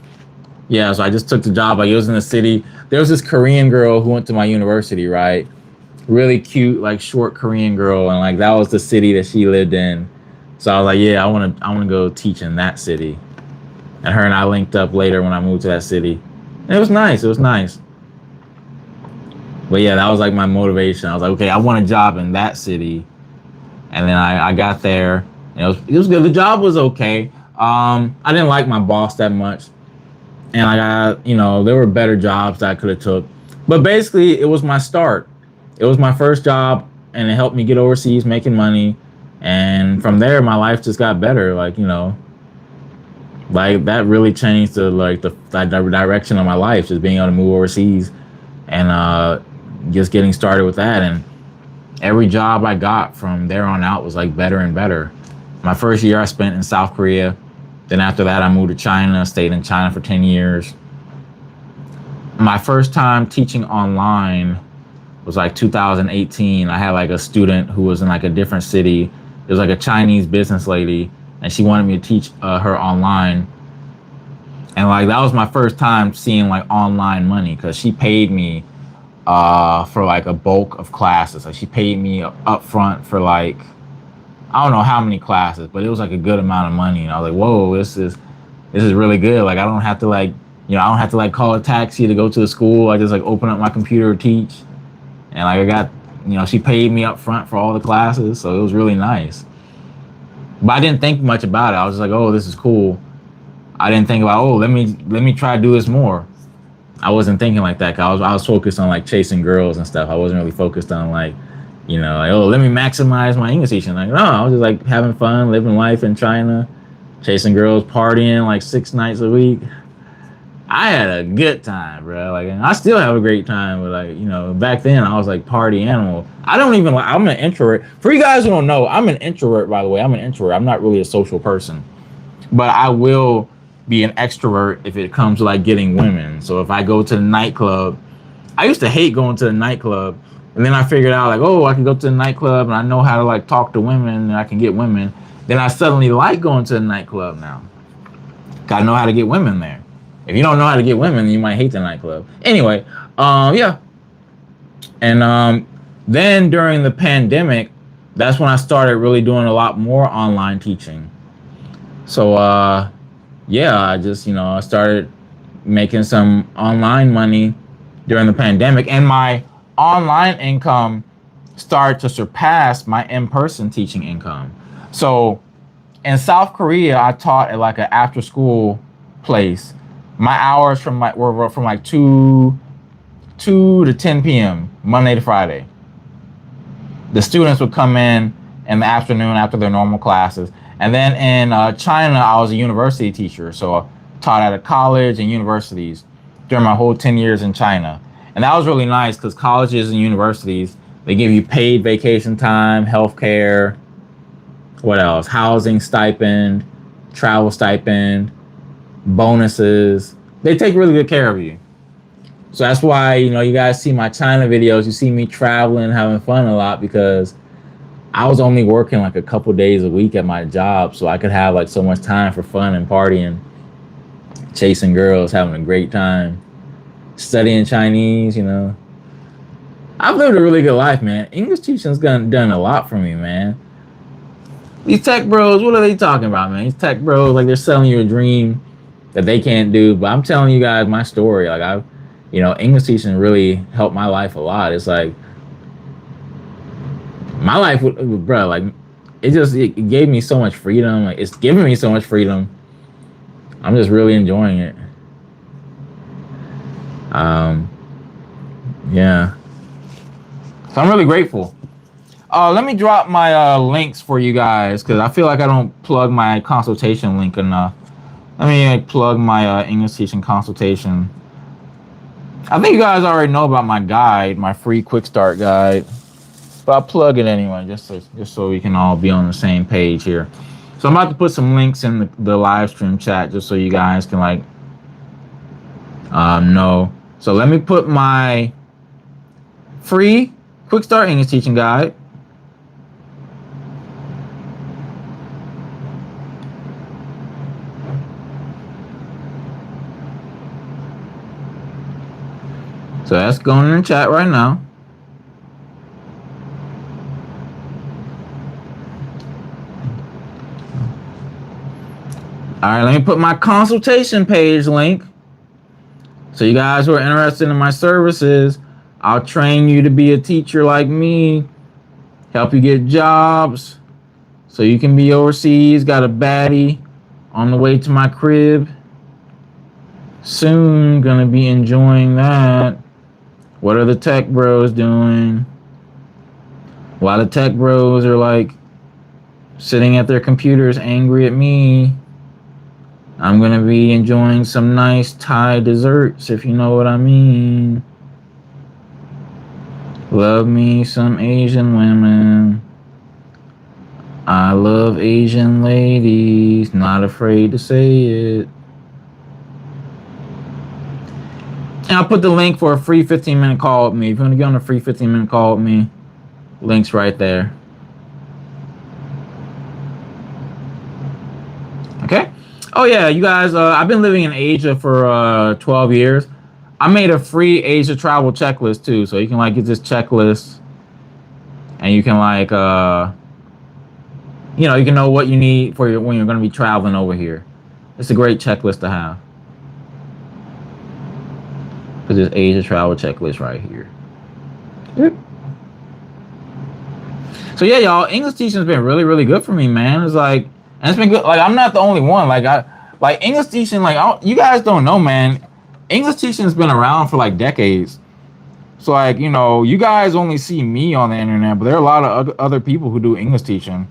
yeah, so I just took the job. Like it was in the city. There was this Korean girl who went to my university, right? Really cute, like short Korean girl, and like that was the city that she lived in. So I was like, yeah, I want to go teach in that city. And her and I linked up later when I moved to that city. And it was nice. But yeah, that was like my motivation. I was like, okay, I want a job in that city. And then I got there. And it was good. The job was okay. I didn't like my boss that much. And I got, you know, there were better jobs that I could have took. But basically, it was my start. It was my first job, and it helped me get overseas making money. And from there, my life just got better. Like, you know, like that really changed the direction of my life, just being able to move overseas and just getting started with that. And every job I got from there on out was like better and better. My first year I spent in South Korea. Then after that, I moved to China, stayed in China for 10 years. My first time teaching online was like 2018. I had like a student who was in like a different city. It was like a Chinese business lady, and she wanted me to teach her online. And like that was my first time seeing like online money, because she paid me for like a bulk of classes. Like she paid me up front for like, I don't know how many classes, but it was like a good amount of money. And I was like, whoa, this is really good. Like I don't have to like, you know, I don't have to like call a taxi to go to the school. I just like open up my computer to teach. And like I got, you know, she paid me up front for all the classes, so it was really nice. But I didn't think much about it. I was just like, oh, this is cool. I didn't think about, oh, let me try to do this more. I wasn't thinking like that, cause I was focused on like chasing girls and stuff. I wasn't really focused on like, you know, like, oh, let me maximize my English teaching. Like, no, I was just like having fun, living life in China, chasing girls, partying like 6 nights a week. I had a good time, bro. Like, and I still have a great time. But like, you know, back then I was like party animal. I'm an introvert. For you guys who don't know, I'm an introvert, by the way. I'm an introvert. I'm not really a social person, but I will be an extrovert if it comes to like getting women. So if I go to the nightclub, I used to hate going to the nightclub. And then I figured out like, oh, I can go to the nightclub and I know how to like talk to women and I can get women. Then I suddenly like going to the nightclub now. I know how to get women there. If you don't know how to get women, you might hate the nightclub. Anyway, yeah. And then during the pandemic, that's when I started really doing a lot more online teaching. So yeah, I just, you know, I started making some online money during the pandemic, and my online income started to surpass my in-person teaching income. So in South Korea, I taught at like an after-school place. My hours were from like 2 to 10 p.m. Monday to Friday. The students would come in the afternoon after their normal classes. And then in China, I was a university teacher. So I taught at a college and universities during my whole 10 years in China. And that was really nice because colleges and universities, they give you paid vacation time, healthcare, what else? Housing stipend, travel stipend, bonuses. They take really good care of you. So that's why, you know, you guys see my China videos, you see me traveling, having fun a lot, because I was only working like a couple days a week at my job, so I could have like so much time for fun and partying, chasing girls, having a great time, studying Chinese, you know. I've lived a really good life, man. English teaching's done a lot for me, man. These tech bros, what are they talking about, man? These tech bros, like they're selling you a dream that they can't do. But I'm telling you guys my story. Like English teaching really helped my life a lot. It's like my life, bro, like it gave me so much freedom. Like it's giving me so much freedom. I'm just really enjoying it. Yeah. So I'm really grateful. Let me drop my links for you guys because I feel like I don't plug my consultation link enough. Let me plug my English teaching consultation. I think you guys already know about my guide, my free quick start guide, but I'll plug it anyway just so we can all be on the same page here. So I'm about to put some links in the live stream chat just so you guys can like know. So let me put my free quick start English teaching guide. So that's going in the chat right now. All right, let me put my consultation page link. So you guys who are interested in my services, I'll train you to be a teacher like me, help you get jobs so you can be overseas. Got a baddie on the way to my crib. Soon gonna be enjoying that. What are the tech bros doing? A lot of tech bros are like sitting at their computers angry at me. I'm gonna be enjoying some nice Thai desserts, if you know what I mean. Love me some Asian women. I love Asian ladies, not afraid to say it. And I'll put the link for a free 15-minute call with me. If you want to get on a free 15-minute call with me, link's right there. Okay. Oh yeah, you guys, I've been living in Asia for 12 years. I made a free Asia travel checklist too, so you can like get this checklist and you can like you know, you can know what you need for when you're going to be traveling over here. It's a great checklist to have. Put this Asia travel checklist right here. Yep. So yeah, y'all, English teaching's been really, really good for me, man. It's like, and it's been good. Like, I'm not the only one. Like English teaching, like, you guys don't know, man. English teaching's been around for like decades. So like, you know, you guys only see me on the internet, but there are a lot of other people who do English teaching.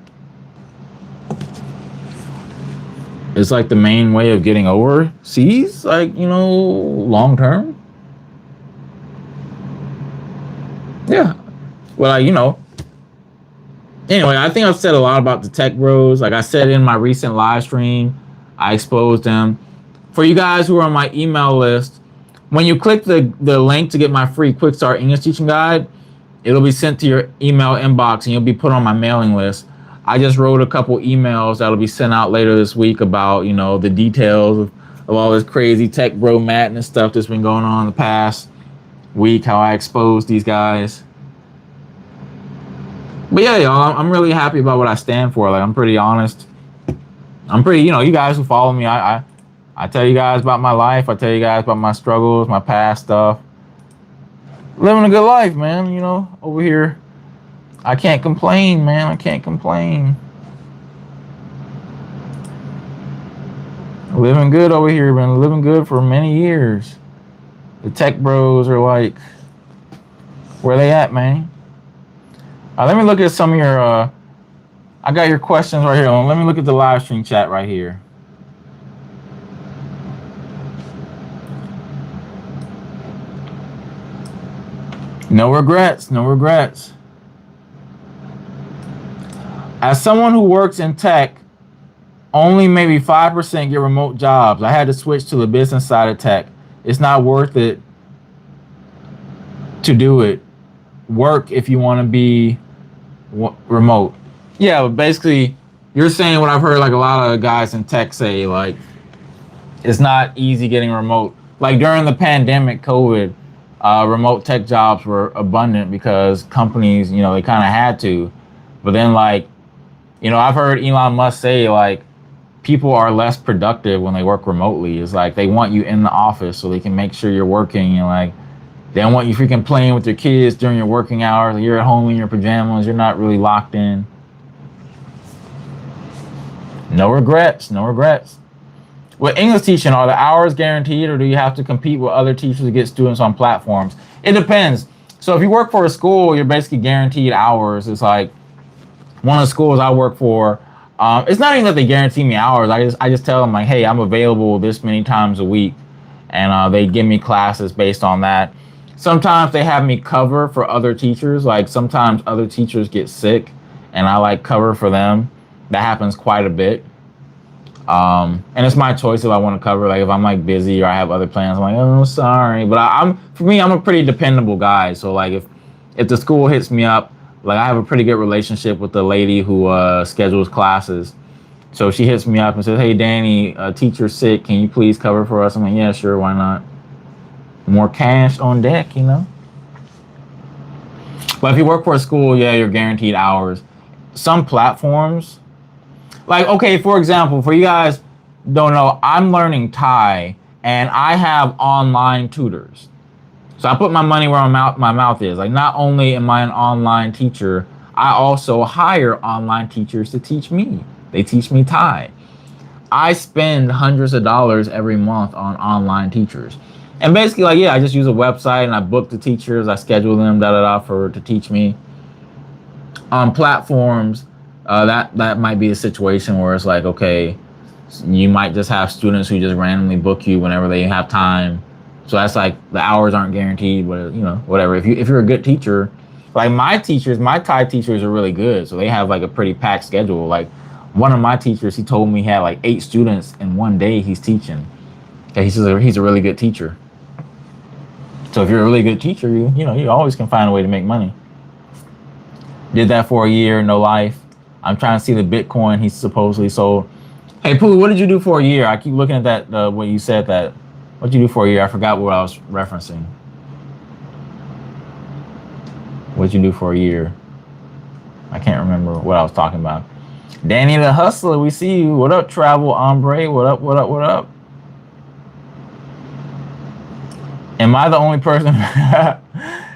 It's like the main way of getting overseas, like, you know, long term. Yeah. Well, you know. Anyway, I think I've said a lot about the tech bros. Like I said in my recent live stream, I exposed them. For you guys who are on my email list, when you click the link to get my free Quick Start English Teaching Guide, it'll be sent to your email inbox and you'll be put on my mailing list. I just wrote a couple emails that'll be sent out later this week about, you know, the details of all this crazy tech bro madness stuff that's been going on in the past week, how I exposed these guys. But yeah, y'all, I'm really happy about what I stand for. Like, I'm pretty honest. I'm pretty, you know, you guys who follow me, I tell you guys about my life. I tell you guys about my struggles, my past stuff. Living a good life, man, you know, over here. I can't complain, man. I can't complain. Living good over here. Been living good for many years. The tech bros are like, where they at, man? Let me look at some of your, I got your questions right here. Let me look at the live stream chat right here. No regrets, no regrets. As someone who works in tech, only maybe 5% get remote jobs. I had to switch to the business side of tech. It's not worth it to do it. Work if you want to be remote. Yeah, but basically, you're saying what I've heard like a lot of guys in tech say, like, it's not easy getting remote. Like during the pandemic, COVID, remote tech jobs were abundant because companies, you know, they kind of had to. But then, like, you know, I've heard Elon Musk say, like, people are less productive when they work remotely. It's like they want you in the office so they can make sure you're working. And like, they don't want you freaking playing with your kids during your working hours. You're at home in your pajamas. You're not really locked in. No regrets. No regrets. With English teaching, are the hours guaranteed, or do you have to compete with other teachers to get students on platforms? It depends. So if you work for a school, you're basically guaranteed hours. It's like one of the schools I work for. It's not even that they guarantee me hours. I just tell them like, hey, I'm available this many times a week, and they give me classes based on that. Sometimes they have me cover for other teachers. Like sometimes other teachers get sick, and I like cover for them. That happens quite a bit. And it's my choice if I want to cover. Like if I'm like busy or I have other plans, I'm like, oh, sorry. But for me, I'm a pretty dependable guy. So like if the school hits me up, like I have a pretty good relationship with the lady who schedules classes. So she hits me up and says, hey, Danny, teacher's sick. Can you please cover for us? I'm like, yeah, sure. Why not? More cash on deck, you know? But if you work for a school, yeah, you're guaranteed hours. Some platforms, like, okay, for example, for you guys don't know, I'm learning Thai and I have online tutors. So I put my money where my mouth is. Like, not only am I an online teacher, I also hire online teachers to teach me. They teach me Thai. I spend hundreds of dollars every month on online teachers. And basically, like, yeah, I just use a website and I book the teachers, I schedule them, to teach me. On platforms, that might be a situation where it's like, okay, you might just have students who just randomly book you whenever they have time. So that's like the hours aren't guaranteed, but you know, whatever. If you're a good teacher, like my Thai teachers are really good, so they have like a pretty packed schedule. Like one of my teachers, he told me he had like 8 students in one day he's teaching. Okay, he's a really good teacher. So if you're a really good teacher, you always can find a way to make money. Did that for a year, no life. I'm trying to see the Bitcoin he supposedly sold. Hey, Pooh, what did you do for a year? I keep looking at that, what you said that. What'd you do for a year? I forgot what I was referencing. What'd you do for a year? I can't remember what I was talking about. Danny the Hustler, we see you. What up, Travel Ombre? What up, what up, what up? Am I the only person?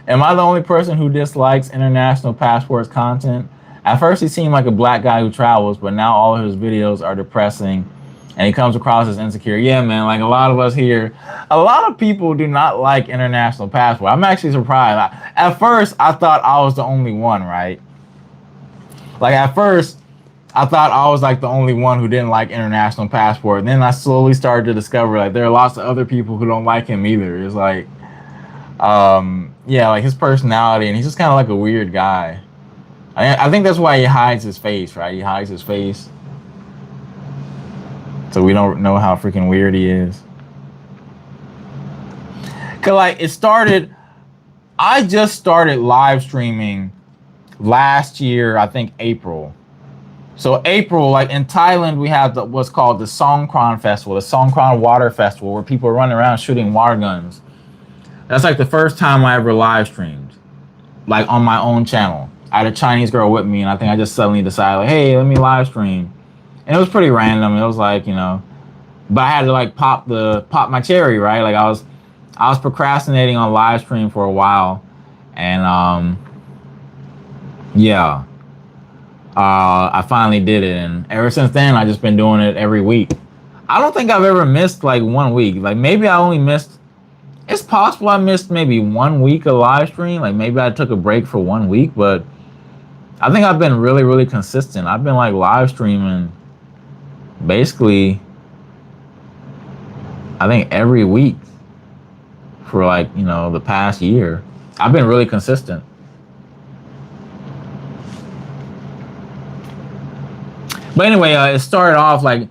Am I the only person who dislikes International Passport's content? At first, he seemed like a black guy who travels, but now all of his videos are depressing, and he comes across as insecure. Yeah, man, like a lot of us here, a lot of people do not like International Passport. I'm actually surprised. At first, I thought I was the only one, right? Like at first, I thought I was like the only one who didn't like International Passport. And then I slowly started to discover like there are lots of other people who don't like him either. It's like, yeah, like his personality, and he's just kind of like a weird guy. I think that's why he hides his face, right? He hides his face, so we don't know how freaking weird he is. Cause like I just started live streaming last year, I think April. So April, like in Thailand, we have what's called the Songkran Festival, the Songkran Water Festival, where people are running around shooting water guns. That's like the first time I ever live streamed, like on my own channel. I had a Chinese girl with me, and I think I just suddenly decided, like, hey, let me live stream. And it was pretty random. It was like, but I had to like pop my cherry, right? Like I was procrastinating on live stream for a while, and yeah, I finally did it, and ever since then I just been doing it every week. I don't think I've ever missed like 1 week. Like maybe I only missed. It's possible I missed maybe 1 week of live stream. Like maybe I took a break for 1 week, but I think I've been really, really consistent. I've been like live streaming basically, I think every week for like, the past year. I've been really consistent. But anyway, it started off like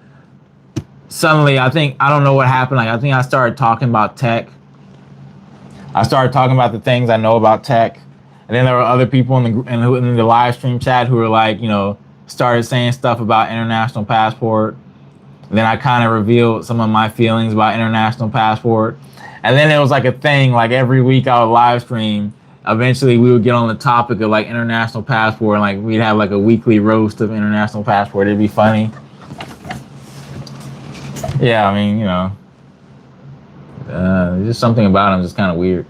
suddenly, I don't know what happened. Like I think I started talking about tech. I started talking about the things I know about tech. And then there were other people in the live stream chat who were like, started saying stuff about International Passport. And then I kind of revealed some of my feelings about International Passport. And then it was like a thing, like every week I would live stream. Eventually we would get on the topic of like International Passport, and like we'd have like a weekly roast of International Passport. It'd be funny. Yeah, I mean, just something about him just kind of weird.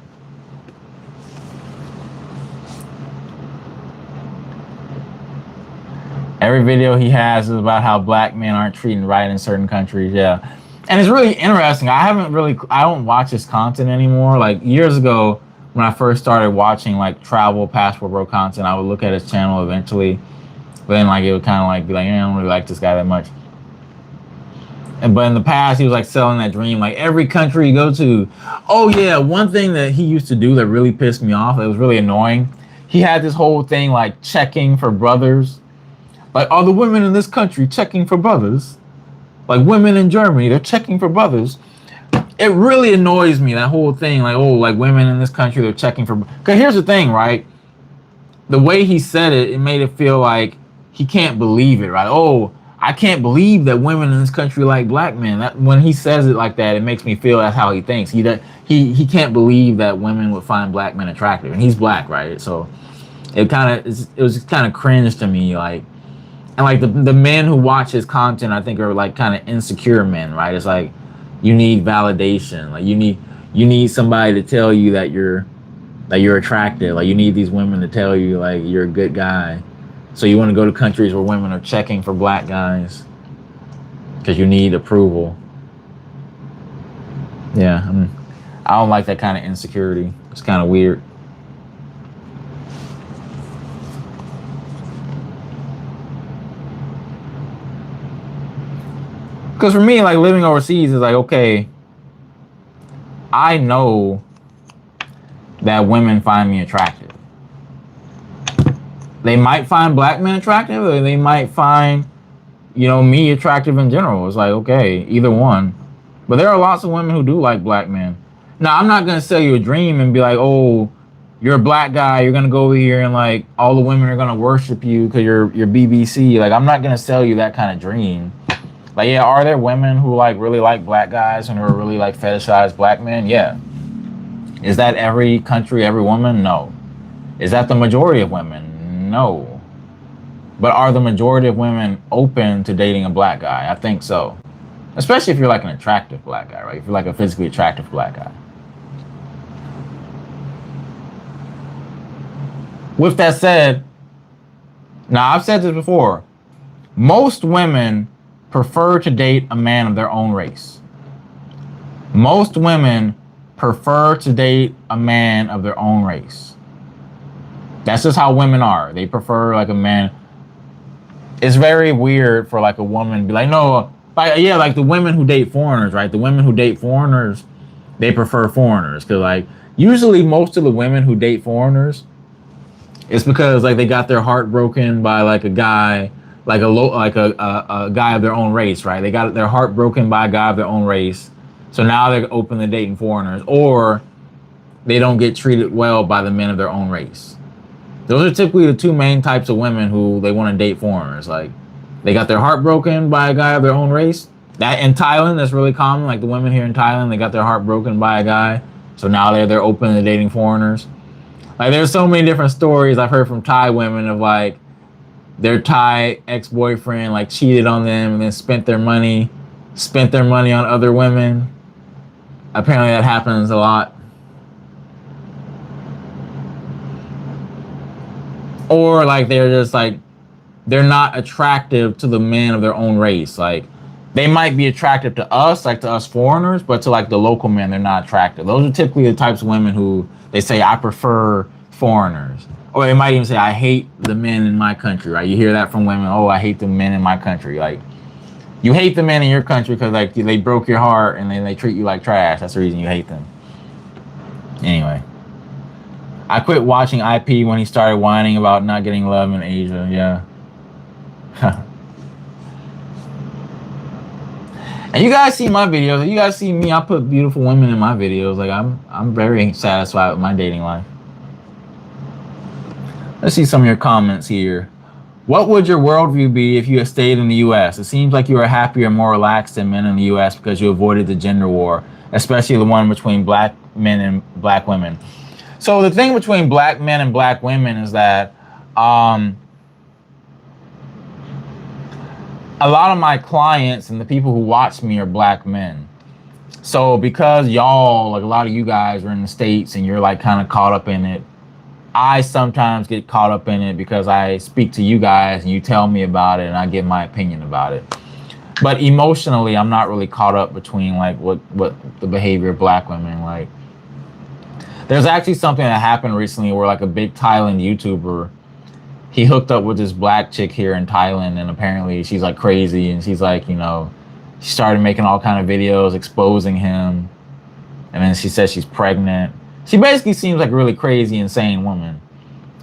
Every video he has is about how black men aren't treated right in certain countries. Yeah. And it's really interesting. I don't watch his content anymore. Like years ago, when I first started watching like travel passport bro content, I would look at his channel eventually. But then like it would kind of like be like, I don't really like this guy that much. But in the past, he was like selling that dream, like every country you go to. Oh yeah, one thing that he used to do that really pissed me off, it was really annoying. He had this whole thing like checking for brothers. Like, are the women in this country checking for brothers? Like women in Germany, they're checking for brothers. It really annoys me, that whole thing. Like, oh, like women in this country, they're checking for. Because here's the thing, right? The way he said it, it made it feel like he can't believe it, right? Oh, I can't believe that women in this country like black men. That when he says it like that, it makes me feel that's how he thinks. He can't believe that women would find black men attractive, and he's black, right? So it was just kind of cringe to me, like, and like the men who watch his content, I think are like kind of insecure men, right? It's like you need validation, like you need somebody to tell you that you're attractive, like you need these women to tell you like you're a good guy. So you want to go to countries where women are checking for black guys because you need approval. Yeah, I don't like that kind of insecurity. It's kind of weird. Because for me, like living overseas is like, okay, I know that women find me attractive. They might find black men attractive, or they might find, me attractive in general. It's like, okay, either one. But there are lots of women who do like black men. Now, I'm not going to sell you a dream and be like, oh, you're a black guy, you're going to go over here and like all the women are going to worship you because you're BBC. Like, I'm not going to sell you that kind of dream. Like, yeah, are there women who like really like black guys and who are really like fetishize black men? Yeah. Is that every country, every woman? No. Is that the majority of women? No. But are the majority of women open to dating a black guy? I think so. Especially if you're like an attractive black guy, right? If you're like a physically attractive black guy. With that said, now I've said this before, most women prefer to date a man of their own race. Most women prefer to date a man of their own race. That's just how women are. They prefer like a man. It's very weird for like a woman to be like, no, like the women who date foreigners, right? The women who date foreigners, they prefer foreigners. Cause like usually most of the women who date foreigners, it's because like they got their heart broken by like a guy, like a guy of their own race, right? They got their heart broken by a guy of their own race. So now they're open to dating foreigners, or they don't get treated well by the men of their own race. Those are typically the two main types of women who they want to date foreigners. Like, they got their heart broken by a guy of their own race. That in Thailand, that's really common. Like the women here in Thailand, they got their heart broken by a guy, so now they're open to dating foreigners. Like, there's so many different stories I've heard from Thai women of like their Thai ex-boyfriend like cheated on them and then spent their money on other women. Apparently, that happens a lot. Or like they're just like they're not attractive to the men of their own race. Like they might be attractive to us, like to us foreigners, but to like the local men, they're not attractive. Those are typically the types of women who they say, I prefer foreigners. Or they might even say, I hate the men in my country, right? You hear that from women, oh, I hate the men in my country. Like you hate the men in your country because like they broke your heart and then they treat you like trash. That's the reason you hate them. Anyway. I quit watching IP when he started whining about not getting love in Asia. Yeah. And you guys see my videos. You guys see me. I put beautiful women in my videos. Like I'm very satisfied with my dating life. Let's see some of your comments here. What would your worldview be if you had stayed in the U.S.? It seems like you are happier and more relaxed than men in the U.S. because you avoided the gender war, especially the one between black men and black women. So the thing between black men and black women is that a lot of my clients and the people who watch me are black men. So because y'all, like a lot of you guys are in the States and you're like kind of caught up in it, I sometimes get caught up in it because I speak to you guys and you tell me about it and I give my opinion about it. But emotionally, I'm not really caught up between like what the behavior of black women. Like, there's actually something that happened recently where like a big Thailand YouTuber, he hooked up with this black chick here in Thailand, and apparently she's like crazy, and she's like, you know, she started making all kind of videos exposing him, and then she says she's pregnant. She basically seems like a really crazy, insane woman,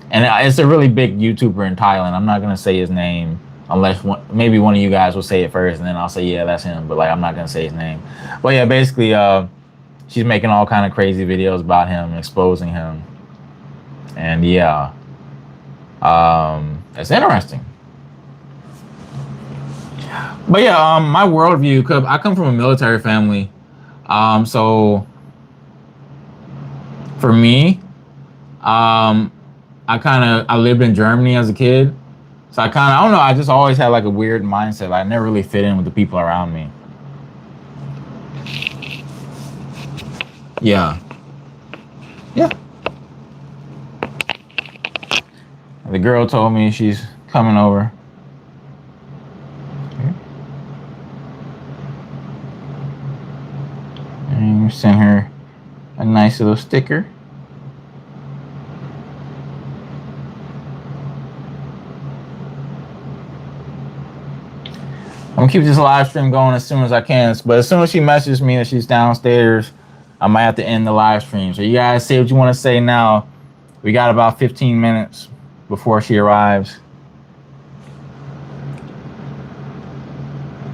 and it's a really big YouTuber in Thailand. I'm not gonna say his name unless maybe one of you guys will say it first, and then I'll say yeah, that's him. But like, I'm not gonna say his name. But yeah, basically, she's making all kind of crazy videos about him and exposing him, and yeah. It's interesting. But yeah, my worldview, cause I come from a military family. So for me, I lived in Germany as a kid. So I don't know, I just always had like a weird mindset. I never really fit in with the people around me. Yeah. Yeah. The girl told me she's coming over. And sent her a nice little sticker. I'm gonna keep this live stream going as soon as I can. But as soon as she messages me that she's downstairs, I might have to end the live stream. So you guys say what you want to say now. We got about 15 minutes before she arrives.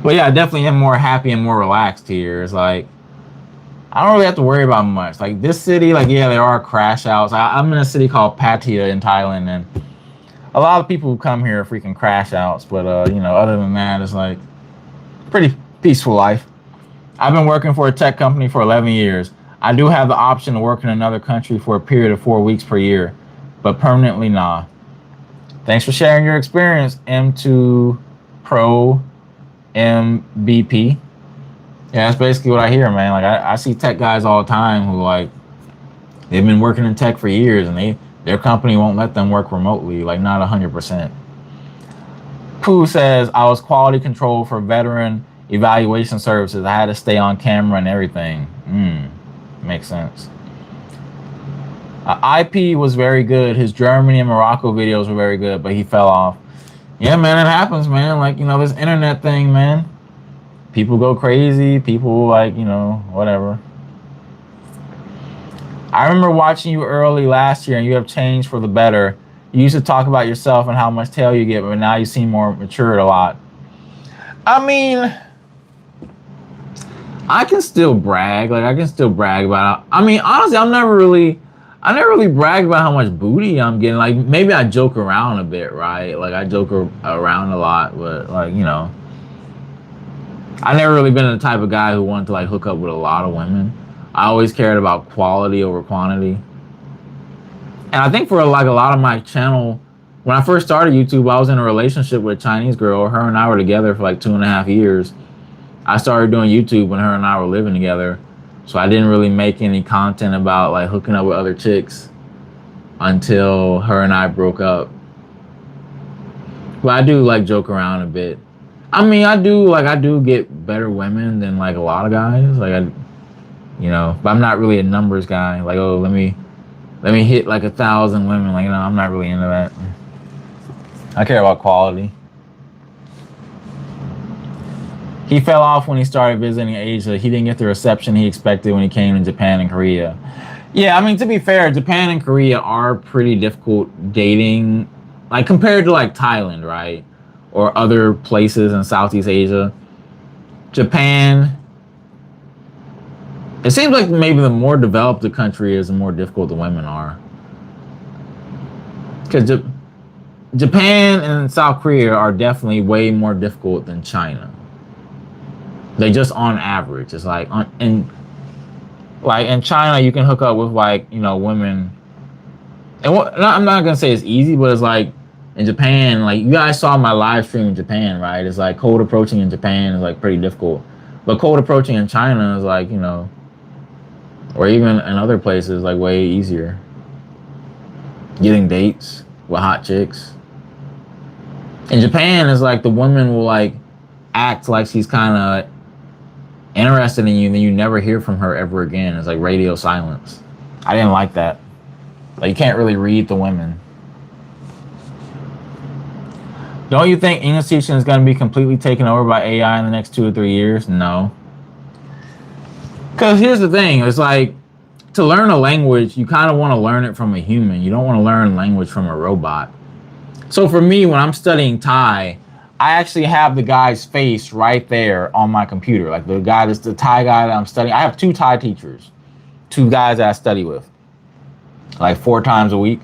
But yeah, I definitely am more happy and more relaxed here. It's like, I don't really have to worry about much. Like this city, like yeah, there are crash outs. I'm in a city called Pattaya in Thailand, and a lot of people who come here are freaking crash outs. But you know, other than that, it's like pretty peaceful life. I've been working for a tech company for 11 years. I do have the option to work in another country for a period of 4 weeks per year, but permanently, nah. Thanks for sharing your experience, M2 Pro MBP. Yeah, that's basically what I hear, man. Like I see tech guys all the time who like they've been working in tech for years, and their company won't let them work remotely, like not 100%. Pooh says, I was quality control for veteran evaluation services. I had to stay on camera and everything. Makes sense. IP was very good. His Germany and Morocco videos were very good, but he fell off. Yeah, man, it happens, man. Like, you know, this internet thing, man. People go crazy. People, like, you know, whatever. I remember watching you early last year, and you have changed for the better. You used to talk about yourself and how much tail you get, but now you seem more matured a lot. I mean, I can still brag. Like, I can still brag about it. I mean, honestly, I never really bragged about how much booty I'm getting. Like, maybe I joke around a bit, right? Like, I joke around a lot, but, like, you know, I never really been the type of guy who wanted to, like, hook up with a lot of women. I always cared about quality over quantity. And I think for, like, a lot of my channel, when I first started YouTube, I was in a relationship with a Chinese girl. Her and I were together for, like, 2.5 years. I started doing YouTube when her and I were living together. So I didn't really make any content about like hooking up with other chicks until her and I broke up. But I do like joke around a bit. I mean, I do get better women than like a lot of guys. Like you know, but I'm not really a numbers guy. Like, oh, let me hit like 1,000 women. Like, you know, I'm not really into that. I care about quality. He fell off when he started visiting Asia. He didn't get the reception he expected when he came to Japan and Korea. Yeah, I mean, to be fair, Japan and Korea are pretty difficult dating, like compared to like Thailand, right? Or other places in Southeast Asia. Japan, it seems like maybe the more developed the country is, the more difficult the women are. Because Japan and South Korea are definitely way more difficult than China. They just on average. It's like in China, you can hook up with like, you know, women. And I'm not gonna say it's easy, but it's like in Japan, like you guys saw my live stream in Japan, right? It's like cold approaching in Japan is like pretty difficult, but cold approaching in China is like, you know, or even in other places, like way easier. Getting dates with hot chicks. In Japan, it's like the women will like act like she's kind of interested in you, and then you never hear from her ever again. It's like radio silence. I didn't like that. Like, you can't really read the women. Don't you think English teaching is going to be completely taken over by AI in the next 2 or 3 years? No. Because here's the thing. It's like, to learn a language, you kind of want to learn it from a human. You don't want to learn language from a robot. So for me, when I'm studying Thai, I actually have the guy's face right there on my computer. Like the guy that's the Thai guy that I'm studying. I have 2 Thai teachers, 2 guys that I study with, like 4 times a week.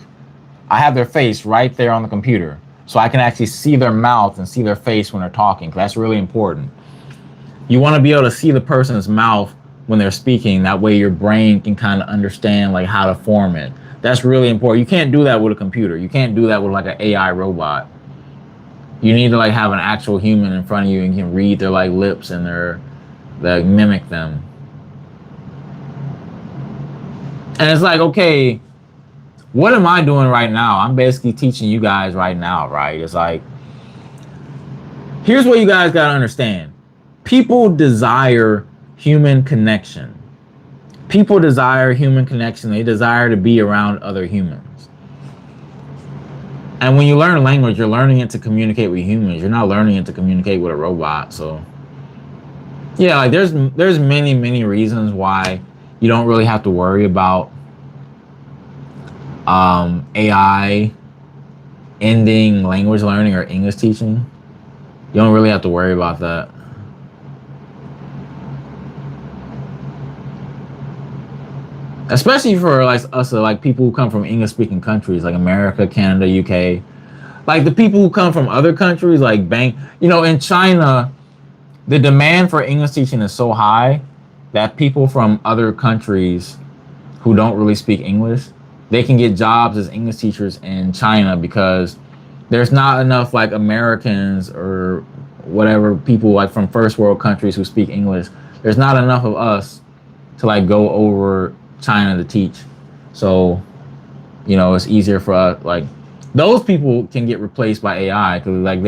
I have their face right there on the computer. So I can actually see their mouth and see their face when they're talking. That's really important. You want to be able to see the person's mouth when they're speaking. That way your brain can kind of understand like how to form it. That's really important. You can't do that with a computer. You can't do that with like an AI robot. You need to like have an actual human in front of you and can read their like lips and their like mimic them. And it's like, okay, what am I doing right now? I'm basically teaching you guys right now, right? It's like, here's what you guys got to understand. People desire human connection. People desire human connection. They desire to be around other humans. And when you learn a language, you're learning it to communicate with humans. You're not learning it to communicate with a robot. So yeah, like there's many reasons why you don't really have to worry about AI ending language learning or English teaching. You don't really have to worry about that. Especially for like us, like people who come from English-speaking countries like America, Canada, UK. Like the people who come from other countries, like in China, the demand for English teaching is so high that people from other countries who don't really speak English, they can get jobs as English teachers in China because there's not enough like Americans or whatever people like from first world countries who speak English. There's not enough of us to like go over China to teach. So, it's easier for us. Like those people can get replaced by AI because like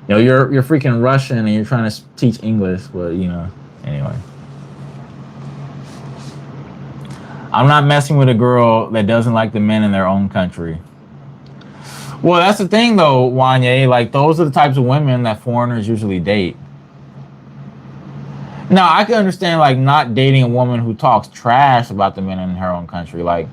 you're freaking Russian and you're trying to teach English. But anyway. I'm not messing with a girl that doesn't like the men in their own country. Well, that's the thing though, Wanye. Like those are the types of women that foreigners usually date. Now, I can understand like not dating a woman who talks trash about the men in her own country. Like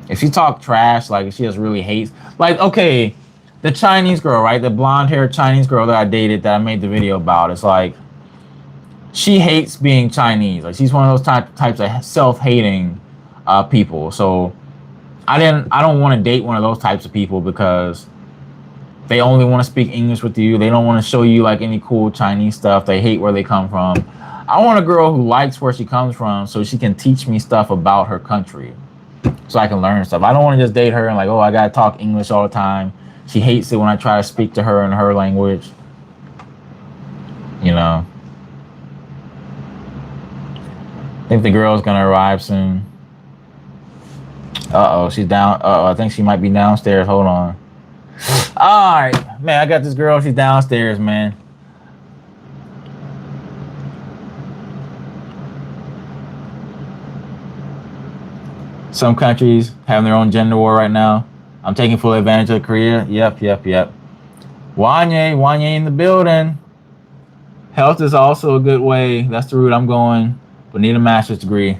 if she talks trash, like if she just really hates, like, okay, the Chinese girl, right? The blonde haired Chinese girl that I dated that I made the video about. It's like, she hates being Chinese. Like she's one of those types of self-hating people. So I don't want to date one of those types of people because they only want to speak English with you. They don't want to show you like any cool Chinese stuff. They hate where they come from. I want a girl who likes where she comes from so she can teach me stuff about her country so I can learn stuff. I don't want to just date her and like, oh, I got to talk English all the time. She hates it when I try to speak to her in her language. I think the girl's going to arrive soon. Uh-oh, she's down. Uh-oh, I think she might be downstairs. Hold on. All right, man, I got this girl. She's downstairs, man. Some countries having their own gender war right now. I'm taking full advantage of Korea. Yep. Wanye in the building. Health is also a good way. That's the route I'm going. But need a master's degree.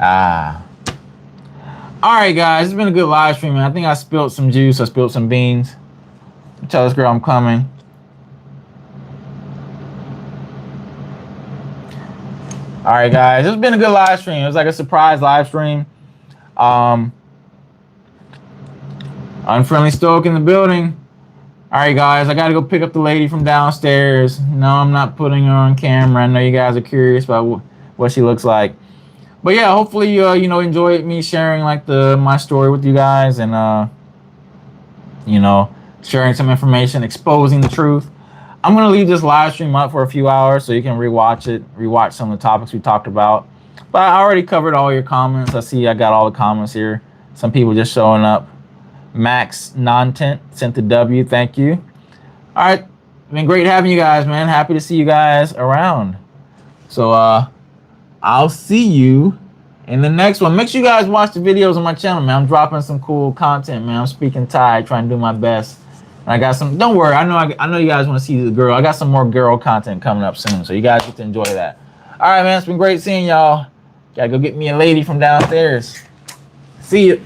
All right, guys. It's been a good live stream, man. I think I spilled some juice. I spilled some beans. Tell this girl I'm coming. All right, guys. It's been a good live stream. It was like a surprise live stream. Unfriendly Stoic in the building. All right, guys, I got to go pick up the lady from downstairs. No, I'm not putting her on camera. I know you guys are curious about what she looks like. But yeah, hopefully you enjoyed me sharing like my story with you guys and sharing some information, exposing the truth. I'm going to leave this live stream up for a few hours so you can rewatch some of the topics we talked about. But I already covered all your comments. I see I got all the comments here. Some people just showing up. Max Nontent sent the W. Thank you. All right. been great having you guys, man. Happy to see you guys around. So I'll see you in the next one. Make sure you guys watch the videos on my channel, man. I'm dropping some cool content, man. I'm speaking Thai, trying to do my best. And I got some. Don't worry, I know you guys want to see the girl. I got some more girl content coming up soon, so you guys get to enjoy that. All right, man. It's been great seeing y'all. Gotta go get me a lady from downstairs. See you.